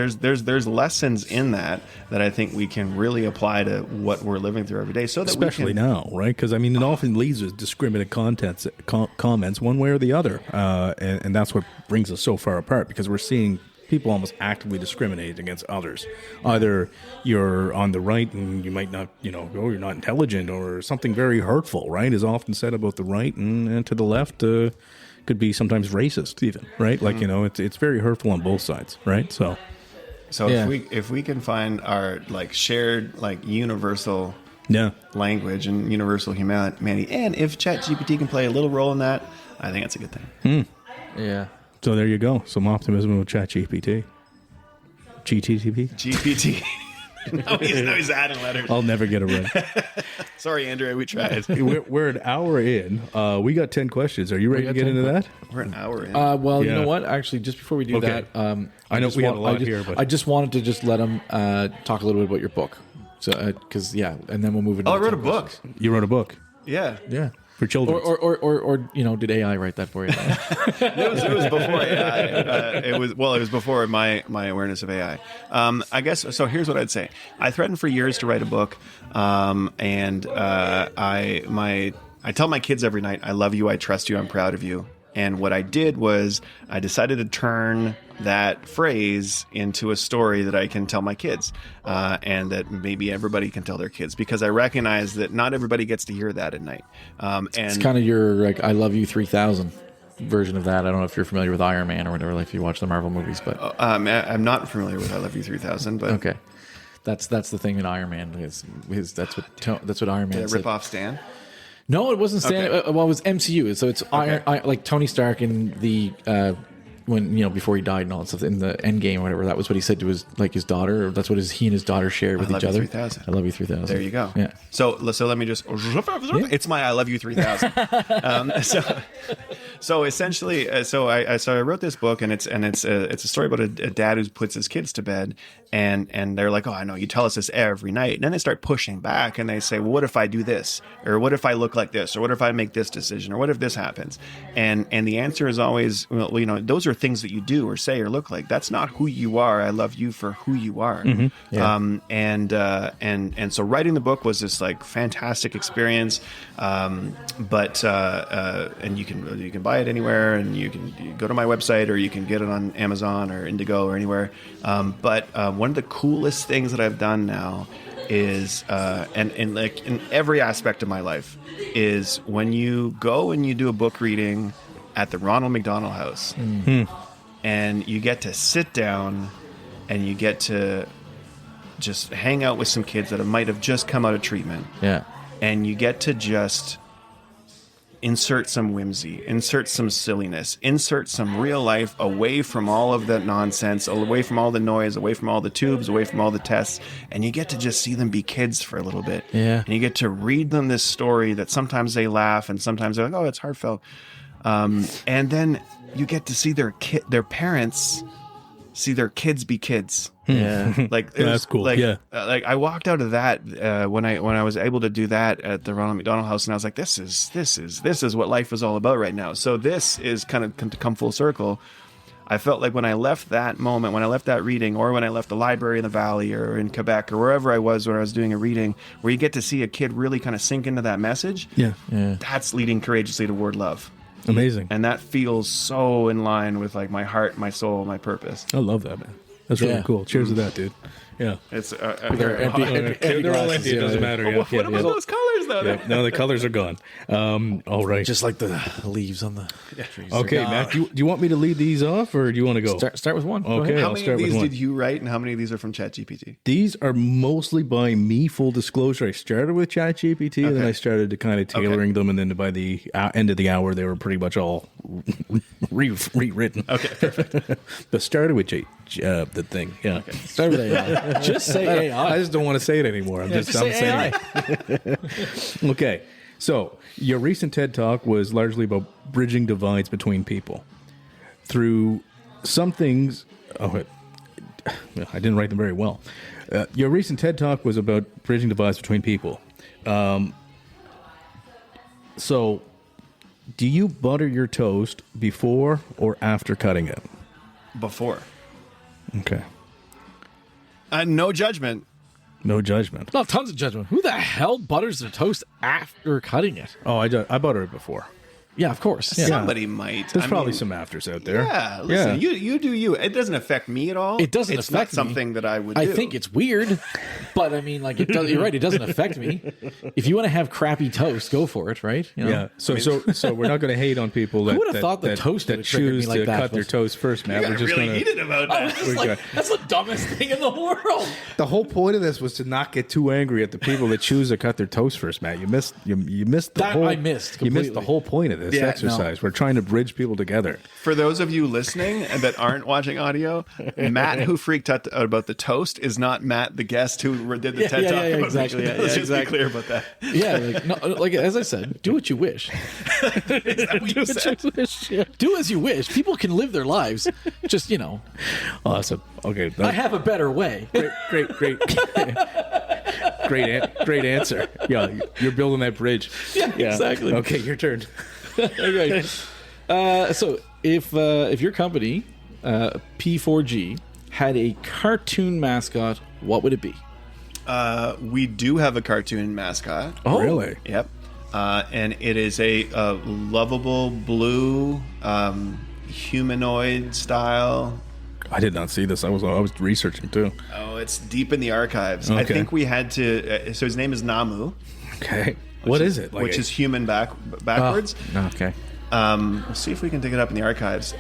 lessons in that I think we can really apply to what we're living through every day. So that especially now, right? Because I mean, it often leads with discriminate comments one way or the other, and that's what brings us so far apart. Because we're seeing people almost actively discriminate against others. Either you're on the right and you might not, you're not intelligent, or something very hurtful, right, is often said about the right, and to the left could be sometimes racist even, right? Like, it's very hurtful on both sides, right? So if we can find our shared universal language and universal humanity, and if ChatGPT can play a little role in that, I think that's a good thing. Yeah. So there you go. Some optimism with ChatGPT. GPT. now he's adding letters. I'll never get it right. Sorry, Andrew. We tried. We're an hour in. We got 10 questions. Are you ready to get into that? We're an hour in. You know what? Actually, just before we do that, I know we have a lot here, but I just wanted to just let him talk a little bit about your book. So, and then we'll move into. I wrote a book. You wrote a book. Yeah. Yeah. for children. Or did AI write that for you? It was before AI. It was before my awareness of AI. I guess so. Here's what I'd say. I threatened for years to write a book, and I tell my kids every night, "I love you, I trust you, I'm proud of you." And what I did was I decided to turn that phrase into a story that I can tell my kids, and that maybe everybody can tell their kids, because I recognize that not everybody gets to hear that at night. And It's kind of your like "I love you 3000" version of that. I don't know if you're familiar with Iron Man or whatever, like if you watch the Marvel movies, but I'm not familiar with "I love you 3000," but okay, that's the thing in Iron Man is that's what Iron Man did it said. rip off Stan? No, it wasn't Stan. Okay. Well, it was MCU. So it's like Tony Stark in the when before he died and all that stuff in the Endgame or whatever. That was what he said to his daughter. Or that's what he and his daughter shared with each other. 3000. I love you 3000. There you go. Yeah. So let me just. It's my "I love you 3000." So essentially, so I wrote this book, and it's a story about a dad who puts his kids to bed, and they're like, "Oh, I know you tell us this every night," and then they start pushing back, and they say, "Well, what if I do this, or what if I look like this, or what if I make this decision, or what if this happens?" And the answer is always, well, those are things that you do or say or look like. That's not who you are. I love you for who you are. Mm-hmm. Yeah. And so writing the book was this like fantastic experience. But you can buy it anywhere, and you go to my website, or you can get it on Amazon or Indigo or anywhere. But one of the coolest things that I've done now is, and like in every aspect of my life, is when you go and you do a book reading at the Ronald McDonald House, and you get to sit down and you get to just hang out with some kids that might have just come out of treatment. Yeah. And you get to just insert some whimsy, insert some silliness, insert some real life away from all of that nonsense, away from all the noise, away from all the tubes, away from all the tests. And you get to just see them be kids for a little bit. Yeah. And you get to read them this story that sometimes they laugh and sometimes they're like, "Oh, it's heartfelt." And then you get to see their parents see their kids be kids. Yeah. Like that's cool. Like, yeah. Like I walked out of that when I was able to do that at the Ronald McDonald House, and I was like, this is what life is all about right now. So this is kind of come full circle. I felt like when I left that moment, when I left that reading, or when I left the library in the Valley or in Quebec or wherever I was when I was doing a reading, where you get to see a kid really kind of sink into that message, Yeah. that's leading courageously toward love. Amazing. And that feels so in line with like my heart, my soul, my purpose. I love that, man. That's really cool. Cheers to that, dude. Yeah. It's They're empty They're all glasses, empty. It doesn't matter. Yeah. what about those colors though? Yeah. No, the colors are gone. All right. just like the leaves on the trees. Okay, Matt, do you want me to lead these off, or do you want to go? Start with one. Go Okay. ahead. How I'll many start of with these one. did you write, and how many of these are from ChatGPT? These are mostly by me, full disclosure. I started with ChatGPT, and then I started to kind of tailoring them, and then by the end of the hour, they were pretty much all rewritten. Okay, perfect. But started with the thing. Yeah. Okay. Start with AI. Just say AI. I just don't want to say it anymore. I'm just saying say it. Okay. So your recent TED Talk was largely about bridging divides between people. Through some things... Oh, I didn't write them very well. Your recent TED Talk was about bridging divides between people. So do you butter your toast before or after cutting it? Before. Okay. No judgment. No judgment. No, tons of judgment. Who the hell butters their toast after cutting it? Oh, I butter it before. Yeah, of course. Yeah. Somebody might. There's I probably mean, some afters out there. Yeah, listen, you do you. It doesn't affect me at all. It doesn't it's affect not me. something that I would do. I think it's weird, but I mean, like, you're right. It doesn't affect me. If you want to have crappy toast, go for it, right? You know? Yeah. So we're not going to hate on people that, Who would have thought the toast that would trigger me choose like to that, cut their but- toast first, Matt. You We're got just really going heated about I was that. just like, that's the dumbest thing in the world. The whole point of this was to not get too angry at the people that choose to cut their toast first, Matt. You missed the That whole. I missed You missed the completely. whole point of this Yeah, exercise. We're trying to bridge people together. For those of you listening and that aren't watching audio, Matt, who freaked out about the toast, is not Matt, the guest who did the TED Talk. yeah, about exactly. it. Yeah, Let's yeah, just be clear about that. Yeah, like as I said, do what you wish. Is that what you said? Do as you wish. People can live their lives. Just, Awesome. Okay. I have a better way. great. Great answer. Yeah, you're building that bridge. Yeah, exactly. Okay, your turn. Okay. So if your company, P4G, had a cartoon mascot, what would it be? We do have a cartoon mascot. Oh, really? Yep. And it is a lovable blue humanoid style. I did not see this. I was researching too. Oh, it's deep in the archives. Okay. I think we had to. So his name is Namu. Okay. What is it? Which is human backwards. Oh, okay. Let's see if we can dig it up in the archives.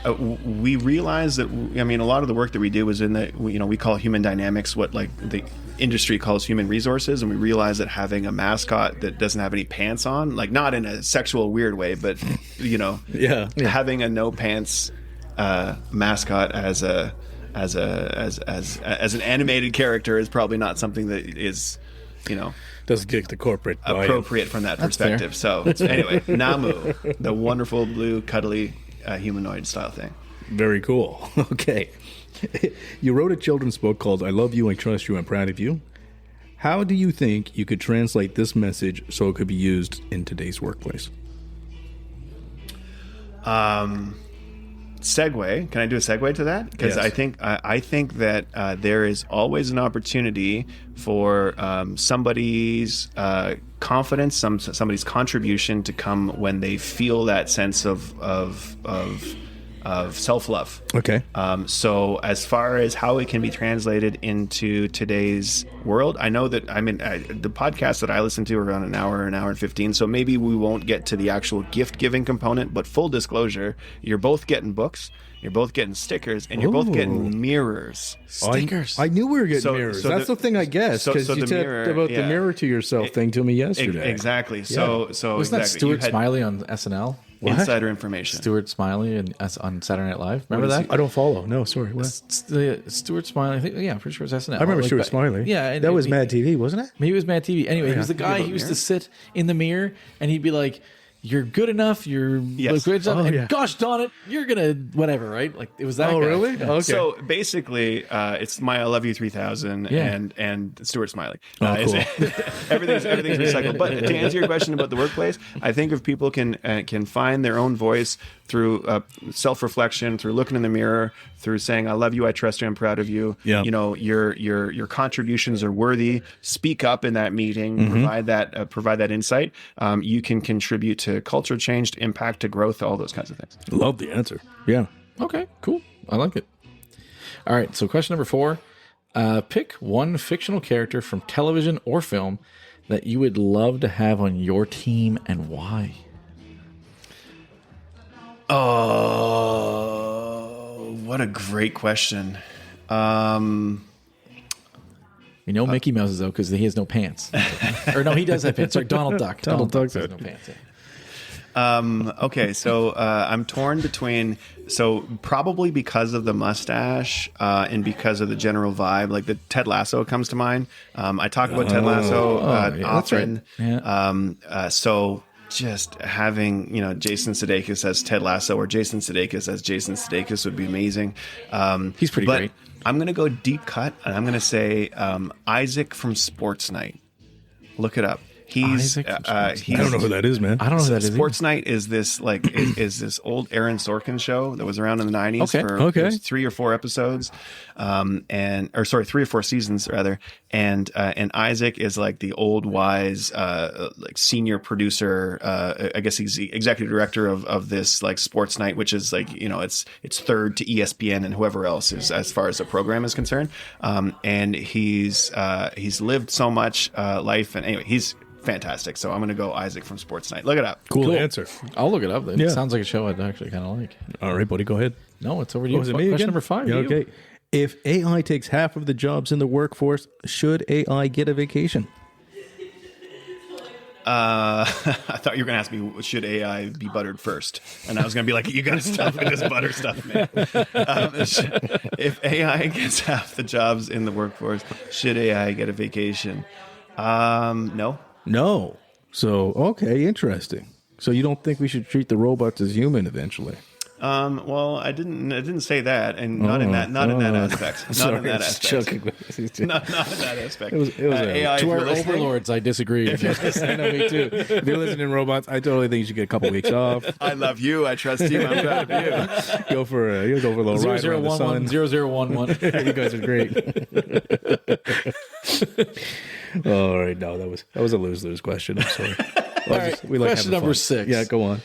We realized that, I mean, a lot of the work that we do is in the, we call human dynamics what like the industry calls human resources, and we realized that having a mascot that doesn't have any pants on, like not in a sexual weird way, but having a no pants mascot as an animated character is probably not something that is, doesn't get the corporate appropriate from that perspective. So anyway, Namu, the wonderful blue cuddly humanoid style thing. Very cool. Okay. You wrote a children's book called I Love You, I Trust You, I'm Proud of You. How do you think you could translate this message so it could be used in today's workplace? Segue. Can I do a segue to that? Because Yes. I think that there is always an opportunity for somebody's confidence, somebody's contribution to come when they feel that sense of self-love. Okay. So as far as how it can be translated into today's world, I know that the podcasts that I listen to are around an hour and 15. So maybe we won't get to the actual gift giving component, but full disclosure, you're both getting books, you're both getting stickers, and you're both getting mirrors. Stickers. I knew we were getting So- mirrors. so That's the thing I guessed, so because you the said mirror, about the yeah. mirror to yourself thing to me yesterday. Exactly. So Wasn't that exactly. You Stuart had Smiley on SNL? Insider information. Stuart Smiley on Saturday Night Live. Remember that? I don't follow. No, sorry. What? Stuart Smiley. I think, yeah, I'm pretty sure it's SNL. I remember Like, Stuart but- Smiley. Yeah, and that was he- Mad TV, wasn't it? Maybe it was Mad TV. Anyway, he was the guy who used to sit in the mirror and he'd be like, "You're good enough. You're Yes. good enough. Oh, and yeah. gosh darn it, you're gonna whatever, right?" Like it was that. Oh, guy. really? Yeah. Okay. So basically, it's my I Love You 3000 Yeah. and Stuart Smiley. Oh, Is- cool. everything's recycled. But to answer your question about the workplace, I think if people can find their own voice through self-reflection, through looking in the mirror, through saying I love you, I trust you, I'm proud of you. Yeah. Your contributions are worthy. Speak up in that meeting. Mm-hmm. Provide that insight. You can contribute to culture change, to impact, to growth, all those kinds of things. Love the answer. Yeah. Okay, cool. I like it. All right, so question number 4. Pick one fictional character from television or film that you would love to have on your team and why. Oh, what a great question. We know Mickey Mouse is though because he has no pants. Or no, he does have pants. Sorry, Donald Duck. Donald Duck has no pants. Yeah. Okay, so I'm torn between, so probably because of the mustache and because of the general vibe, like the Ted Lasso comes to mind. I talk about Ted Lasso yeah, that's often. right. Yeah. So just having, Jason Sudeikis as Ted Lasso or Jason Sudeikis as Jason Sudeikis would be amazing. He's pretty great. I'm going to go deep cut and I'm going to say Isaac from Sports Night. Look it up. Isaac from Sports he's I don't know who that is, man. I don't know who that is. Sports Night is this is this old Aaron Sorkin show that was around in the 90s Okay. for Okay. 3 or 4 episodes, 3 or 4 seasons rather. And Isaac is like the old wise like senior producer. I guess he's the executive director of this like Sports Night, which is like it's third to ESPN and whoever else is as far as the program is concerned. And he's lived so much life, and anyway he's fantastic. So I'm going to go Isaac from Sports Night. Look it up. Cool answer. I'll look it up. It Yeah. sounds like a show I'd actually kind of like. All right, buddy, go ahead. No, it's over to you. Was it me Question again? number 5. Yeah, you. okay. If AI takes half of the jobs in the workforce, should AI get a vacation? I thought you were going to ask me, should AI be buttered first? And I was going to be like, you got to stop with this butter stuff, man. If AI gets half the jobs in the workforce, should AI get a vacation? No. No. So, okay, interesting. So you don't think we should treat the robots as human eventually? Well, I didn't say that, and not in that aspect. Not in that aspect. Not in that aspect. It was AI, To our overlords, I disagree. I know, me too. If you're listening, robots, I totally think you should get a couple weeks off. I love you. I trust you. I'm proud of you. Go for a little ride around the sun. 0011. You guys are great. All right, no, that was a lose-lose question. I'm sorry. All right, question number 6. Yeah, go on.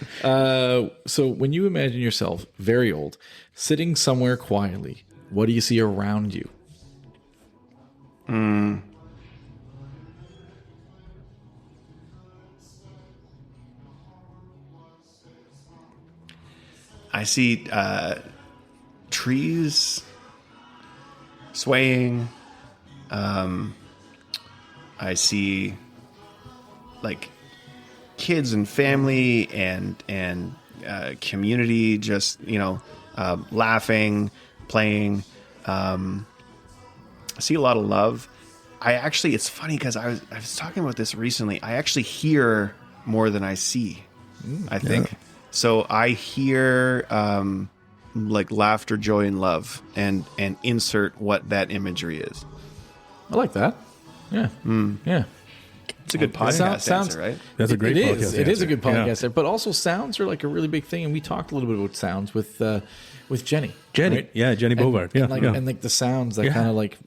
So when you imagine yourself very old, sitting somewhere quietly, what do you see around you? I see trees swaying. I see like kids and family and community just laughing, playing. I see a lot of love. It's funny because I was talking about this recently. I actually hear more than I see. I think so. I hear like laughter, joy, and love, and insert what that imagery is. I like that. Yeah. Yeah. It's a good podcast answer, right? That's a great podcast answer. It is a good podcast answer. But also sounds are like a really big thing. And we talked a little bit about sounds with Jenny. Right? Yeah, Jenny Bovard. And like the sounds that kind of like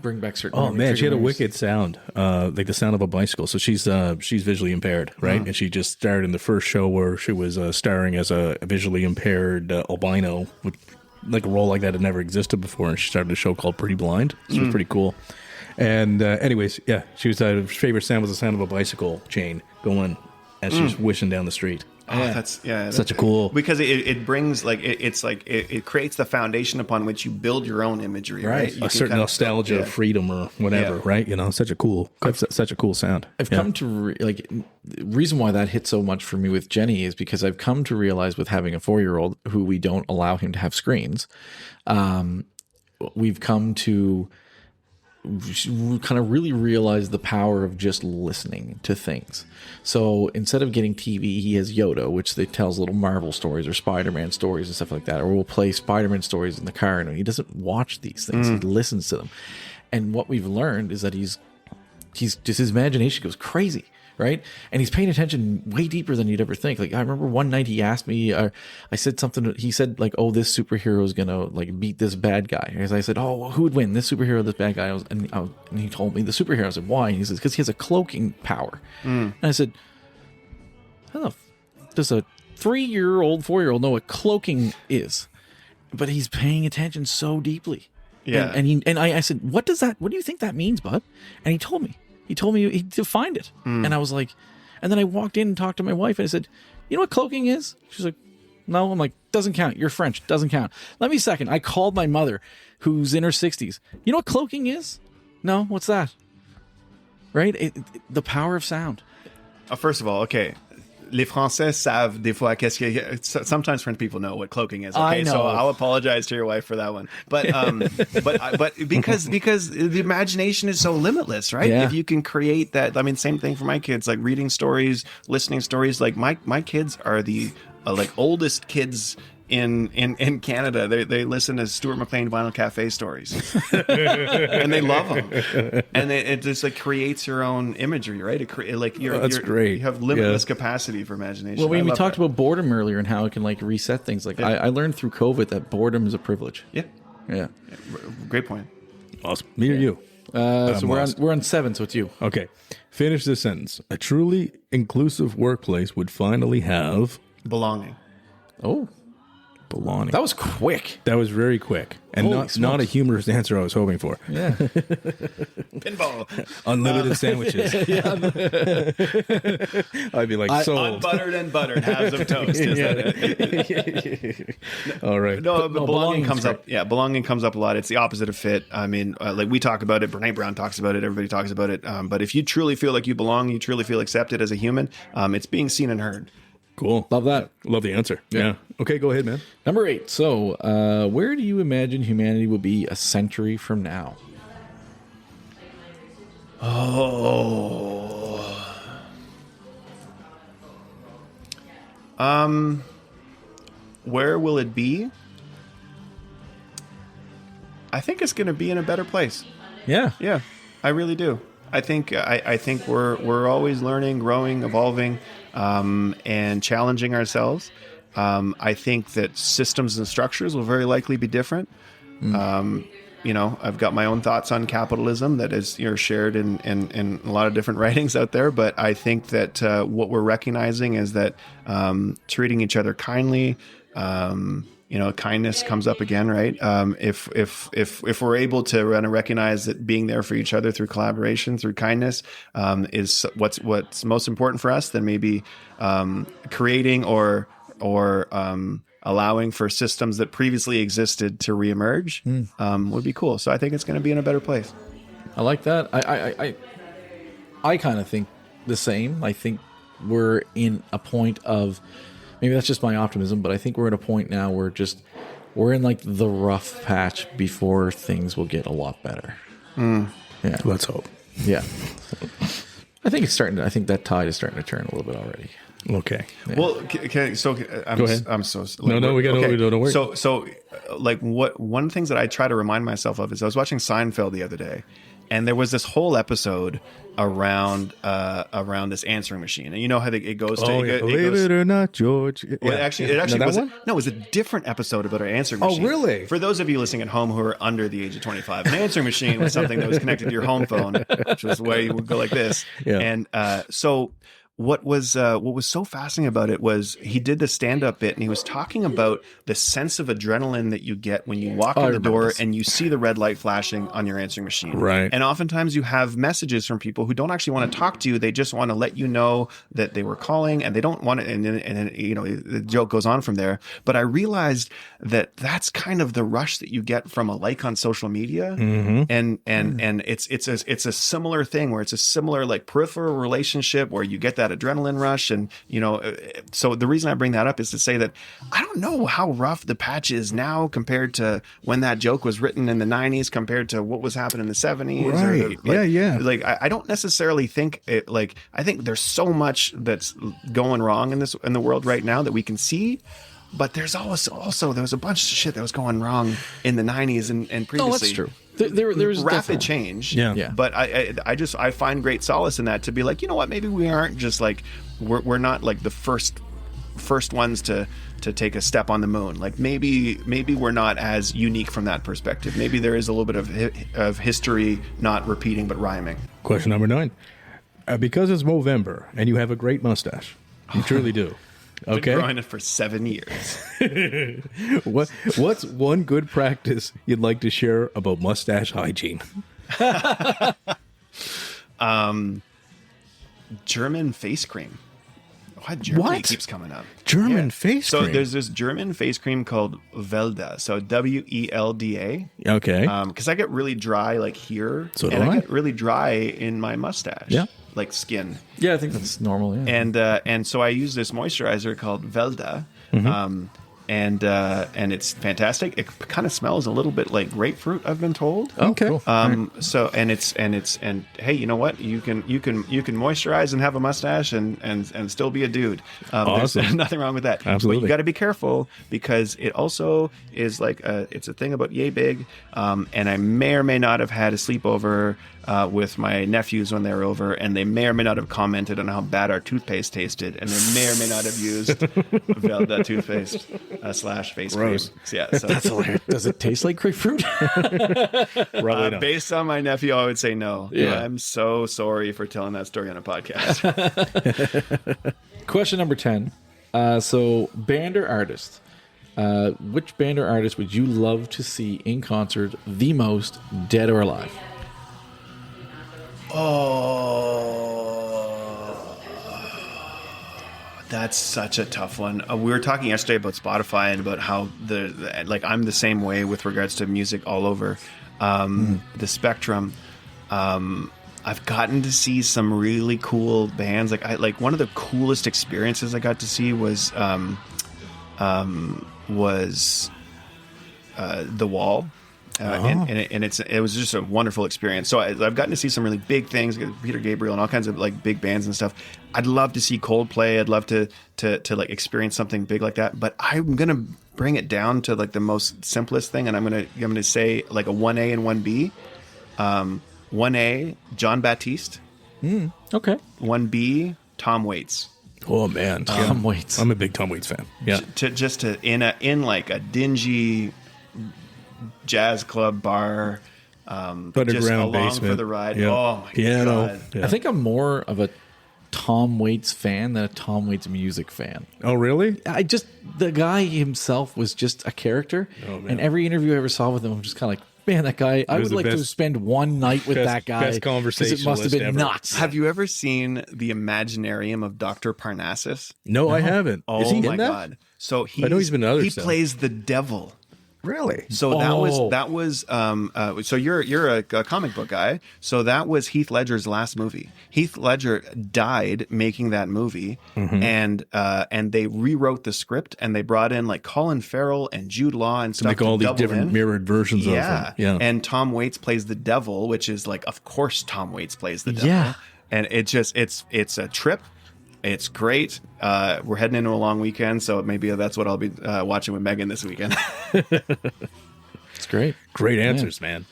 bring back certain. Oh man, she had a wicked sound, like the sound of a bicycle. So she's visually impaired, right? And she just starred in the first show where she was starring as a visually impaired albino, with like a role like that had never existed before. And she started a show called Pretty Blind. So it was pretty cool. And anyways, yeah, she was her favorite sound was the sound of a bicycle chain going as she's wishing down the street. Oh, that's such a cool, because it brings like it creates the foundation upon which you build your own imagery, right? A certain nostalgia of freedom or whatever, right? Such a cool sound. I've come to the reason why that hit so much for me with Jenny is because I've come to realize with having a 4-year-old who we don't allow him to have screens, we've come to kind of really realize the power of just listening to things. So instead of getting TV, he has Yoda, which they tells little Marvel stories or Spider-Man stories and stuff like that. Or we'll play Spider-Man stories in the car, and he doesn't watch these things; he listens to them. And what we've learned is that he's just his imagination goes crazy. Right. And he's paying attention way deeper than you'd ever think. Like, I remember one night he asked me, I said something, he said like, oh, this superhero is going to like beat this bad guy. As I said, oh, well, who would win, this superhero or this bad guy? And he told me the superhero. I said, why? And he says, because he has a cloaking power. And I said, how the does a 3-year-old, 4-year-old know what cloaking is? But he's paying attention so deeply. Yeah. And I said, what do you think that means, bud? And he told me. He told me he defined it. And I was like, and then I walked in and talked to my wife and I said, you know what cloaking is? She's like, no. I'm like, doesn't count. You're French. Doesn't count. Let me a second. I called my mother who's in her 60s. You know what cloaking is? No. What's that? Right? The power of sound. First of all, okay. Les Français savent des fois qu'est-ce que... Sometimes French people know what cloaking is. Okay, so I'll apologize to your wife for that one. But but because the imagination is so limitless, right? Yeah. If you can create that, I mean, same thing for my kids. Like reading stories, listening stories. Like my kids are the oldest kids in Canada. They listen to Stuart McLean Vinyl Cafe stories, and they love them. And it just like creates your own imagery, right? That's great. You have limitless capacity for imagination. Well, we talked about boredom earlier and how it can like reset things. Like I learned through COVID that boredom is a privilege. Yeah. Great point. Awesome. Me or you? So we're on 7. So it's you. Okay. Finish this sentence. A truly inclusive workplace would finally have Belonging. Oh. Belonging. That was quick. That was very quick. And not a humorous answer I was hoping for. Yeah. Pinball. Unlimited sandwiches. I'd be like, sold. Unbuttered and buttered halves of toast. Is that it? All right. No, but belonging comes up. Yeah, belonging comes up a lot. It's the opposite of fit. I mean, like we talk about it. Brene Brown talks about it. Everybody talks about it. But if you truly feel like you belong, you truly feel accepted as a human, it's being seen and heard. Cool. Love that. Love the answer. Yeah. Okay, go ahead, man. Number 8. So, where do you imagine humanity will be a century from now? where will it be? I think it's going to be in a better place. Yeah. Yeah, I really do. I think we're always learning, growing, evolving, and challenging ourselves. I think that systems and structures will very likely be different. I've got my own thoughts on capitalism that is shared in a lot of different writings out there. But I think that what we're recognizing is that treating each other kindly. Kindness comes up again, right? If we're able to recognize that being there for each other through collaboration, through kindness, is what's most important for us, then maybe creating or allowing for systems that previously existed to reemerge would be cool. So I think it's going to be in a better place. I like that. I kind of think the same. I think we're in a point of, maybe that's just my optimism, but I think we're at a point now where we're in like the rough patch before things will get a lot better. Yeah. Let's hope. Yeah. I think I think that tide is starting to turn a little bit already. Okay. Yeah. Well, go ahead. I'm so we got okay. Don't worry. So like one of the things that I try to remind myself of is I was watching Seinfeld the other day, and there was this whole episode around this answering machine, and you know how it goes to believe it or not, George. Well, it was a different episode about an answering machine. Oh, really? For those of you listening at home who are under the age of 25, an answering machine was something that was connected to your home phone, which was where you would go like this. Yeah. And so what was so fascinating about it was he did the stand-up bit, and he was talking about the sense of adrenaline that you get when you walk in the door and you see the red light flashing on your answering machine. Right. And oftentimes you have messages from people who don't actually want to talk to you. They just want to let you know that they were calling, and they don't want to, and then the joke goes on from there. But I realized that that's kind of the rush that you get from a like on social media. Mm-hmm. And it's a similar thing where it's a similar like peripheral relationship where you get that adrenaline rush. And so the reason I bring that up is to say that I don't know how rough the patch is now compared to when that joke was written in the 90s compared to what was happening in the 70s. Right. Like I don't necessarily think it, like, I think there's so much that's going wrong in the world right now that we can see. But there's also there was a bunch of shit that was going wrong in the 90s and previously. Oh, that's true. There was rapid change. Yeah. But I find great solace in that, to be like, you know what, maybe we aren't just like we're not like the first ones to take a step on the moon. Like maybe we're not as unique from that perspective. Maybe there is a little bit of history not repeating but rhyming. Question number 9. Because it's Movember and you have a great mustache. You truly do. Okay. Been growing it for 7 years. What's one good practice you'd like to share about mustache hygiene? German face cream. Why Germany keeps coming up? German face cream? So there's this German face cream called Welda. So Welda. Okay. Because I get really dry like here. So do and I get really dry in my mustache. Yeah. Like skin. Yeah, I think that's normal. Yeah. And so I use this moisturizer called Welda. Mm-hmm. And it's fantastic. It kind of smells a little bit like grapefruit, I've been told. Okay. Cool. So and hey, you know what? You can moisturize and have a mustache and still be a dude. Awesome. There's nothing wrong with that. Absolutely. But you got to be careful because it also is like it's a thing about yay big. And I may or may not have had a sleepover with my nephews when they were over, and they may or may not have commented on how bad our toothpaste tasted, and they may or may not have used Velda toothpaste / face cream. Yeah, so That's hilarious. Does it taste like grapefruit? Probably not. based on my nephew, I would say no. Yeah. I'm so sorry for telling that story on a podcast. Question number 10. So, band or artist? Which band or artist would you love to see in concert the most, dead or alive? Oh, that's such a tough one. We were talking yesterday about Spotify and about how like I'm the same way with regards to music all over the spectrum. I've gotten to see some really cool bands. Like one of the coolest experiences I got to see was The Wall. and it was just a wonderful experience. So I've gotten to see some really big things, Peter Gabriel and all kinds of like big bands and stuff. I'd love to see Coldplay. I'd love to like experience something big like that. But I'm gonna bring it down to like the most simplest thing, and I'm gonna say like a 1A and 1B. 1A, John Baptiste. Okay. 1B, Tom Waits. Oh man, Tom Waits. I'm a big Tom Waits fan. Yeah, In like a dingy jazz club bar, underground just along basement for the ride. Yeah. Oh my Piano. god! Yeah. I think I'm more of a Tom Waits fan than a Tom Waits music fan. Oh really? The guy himself was just a character, Oh, man. and every interview I ever saw with him, I'm just kind of like, man, that guy. I was would the like to best- spend one night with best- that guy. best 'cause it must have conversationalist been ever. nuts. Have you ever seen the Imaginarium of Dr. Parnassus? No, I haven't. Oh Is he my in that? god! So I know he's been in other he stuff. plays the devil. Really? So that was so you're a comic book guy. So that was Heath Ledger's last movie. Heath Ledger died making that movie, and they rewrote the script and they brought in like Colin Farrell and Jude Law and stuff Like all to these double different in. mirrored versions of him. Yeah. And Tom Waits plays the devil, which is like, of course, Tom Waits plays the devil. Yeah. And it's a trip. It's great. We're heading into a long weekend, so maybe that's what I'll be watching with Megan this weekend. It's great. Great answers, man.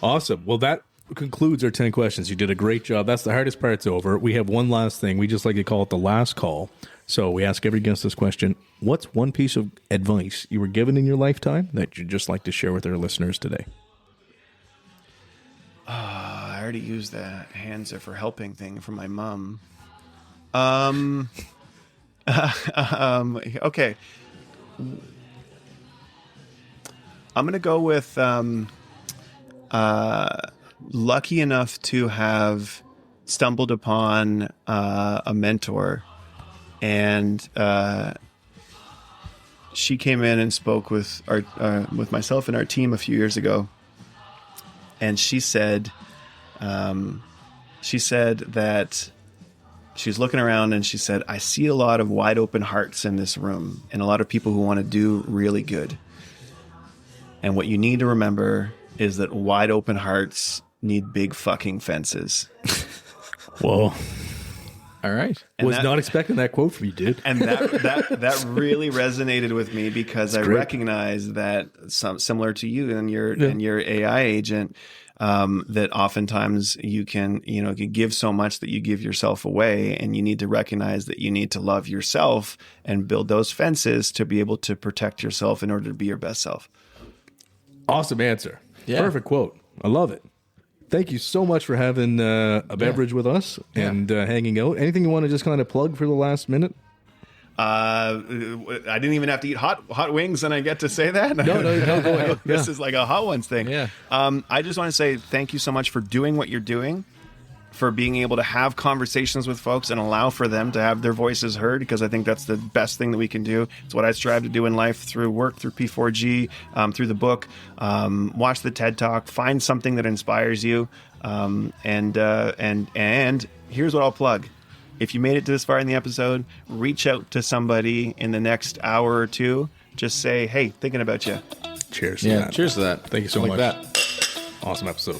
Awesome. Well, that concludes our 10 questions. You did a great job. That's the hardest part's over. We have one last thing. We just like to call it the last call. So we ask every guest this question. What's one piece of advice you were given in your lifetime that you'd just like to share with our listeners today? I already used the hands are for helping thing from my mom. Okay. I'm going to go with lucky enough to have stumbled upon a mentor, and she came in and spoke with with myself and our team a few years ago, and she said that she's looking around and she said, I see a lot of wide open hearts in this room and a lot of people who want to do really good. And what you need to remember is that wide open hearts need big fucking fences. Whoa. All right. Was not expecting that quote from you, dude. And that really resonated with me because I great. recognize that similar to you and your AI agent, that oftentimes you can give so much that you give yourself away, and you need to recognize that you need to love yourself and build those fences to be able to protect yourself in order to be your best self. Awesome answer. Yeah. Perfect quote. I love it. Thank you so much for having a beverage with us and hanging out. Anything you want to just kind of plug for the last minute? I didn't even have to eat hot wings, and I get to say that. No, go ahead. This is like a hot ones thing. Yeah. I just want to say thank you so much for doing what you're doing, for being able to have conversations with folks and allow for them to have their voices heard, because I think that's the best thing that we can do. It's what I strive to do in life through work, through P4G, through the book, watch the TED Talk, find something that inspires you. And here's what I'll plug. If you made it to this far in the episode, reach out to somebody in the next hour or two. Just say, hey, thinking about you. Cheers to Yeah. that. Cheers to that. Thank you so Like much. that. Awesome episode.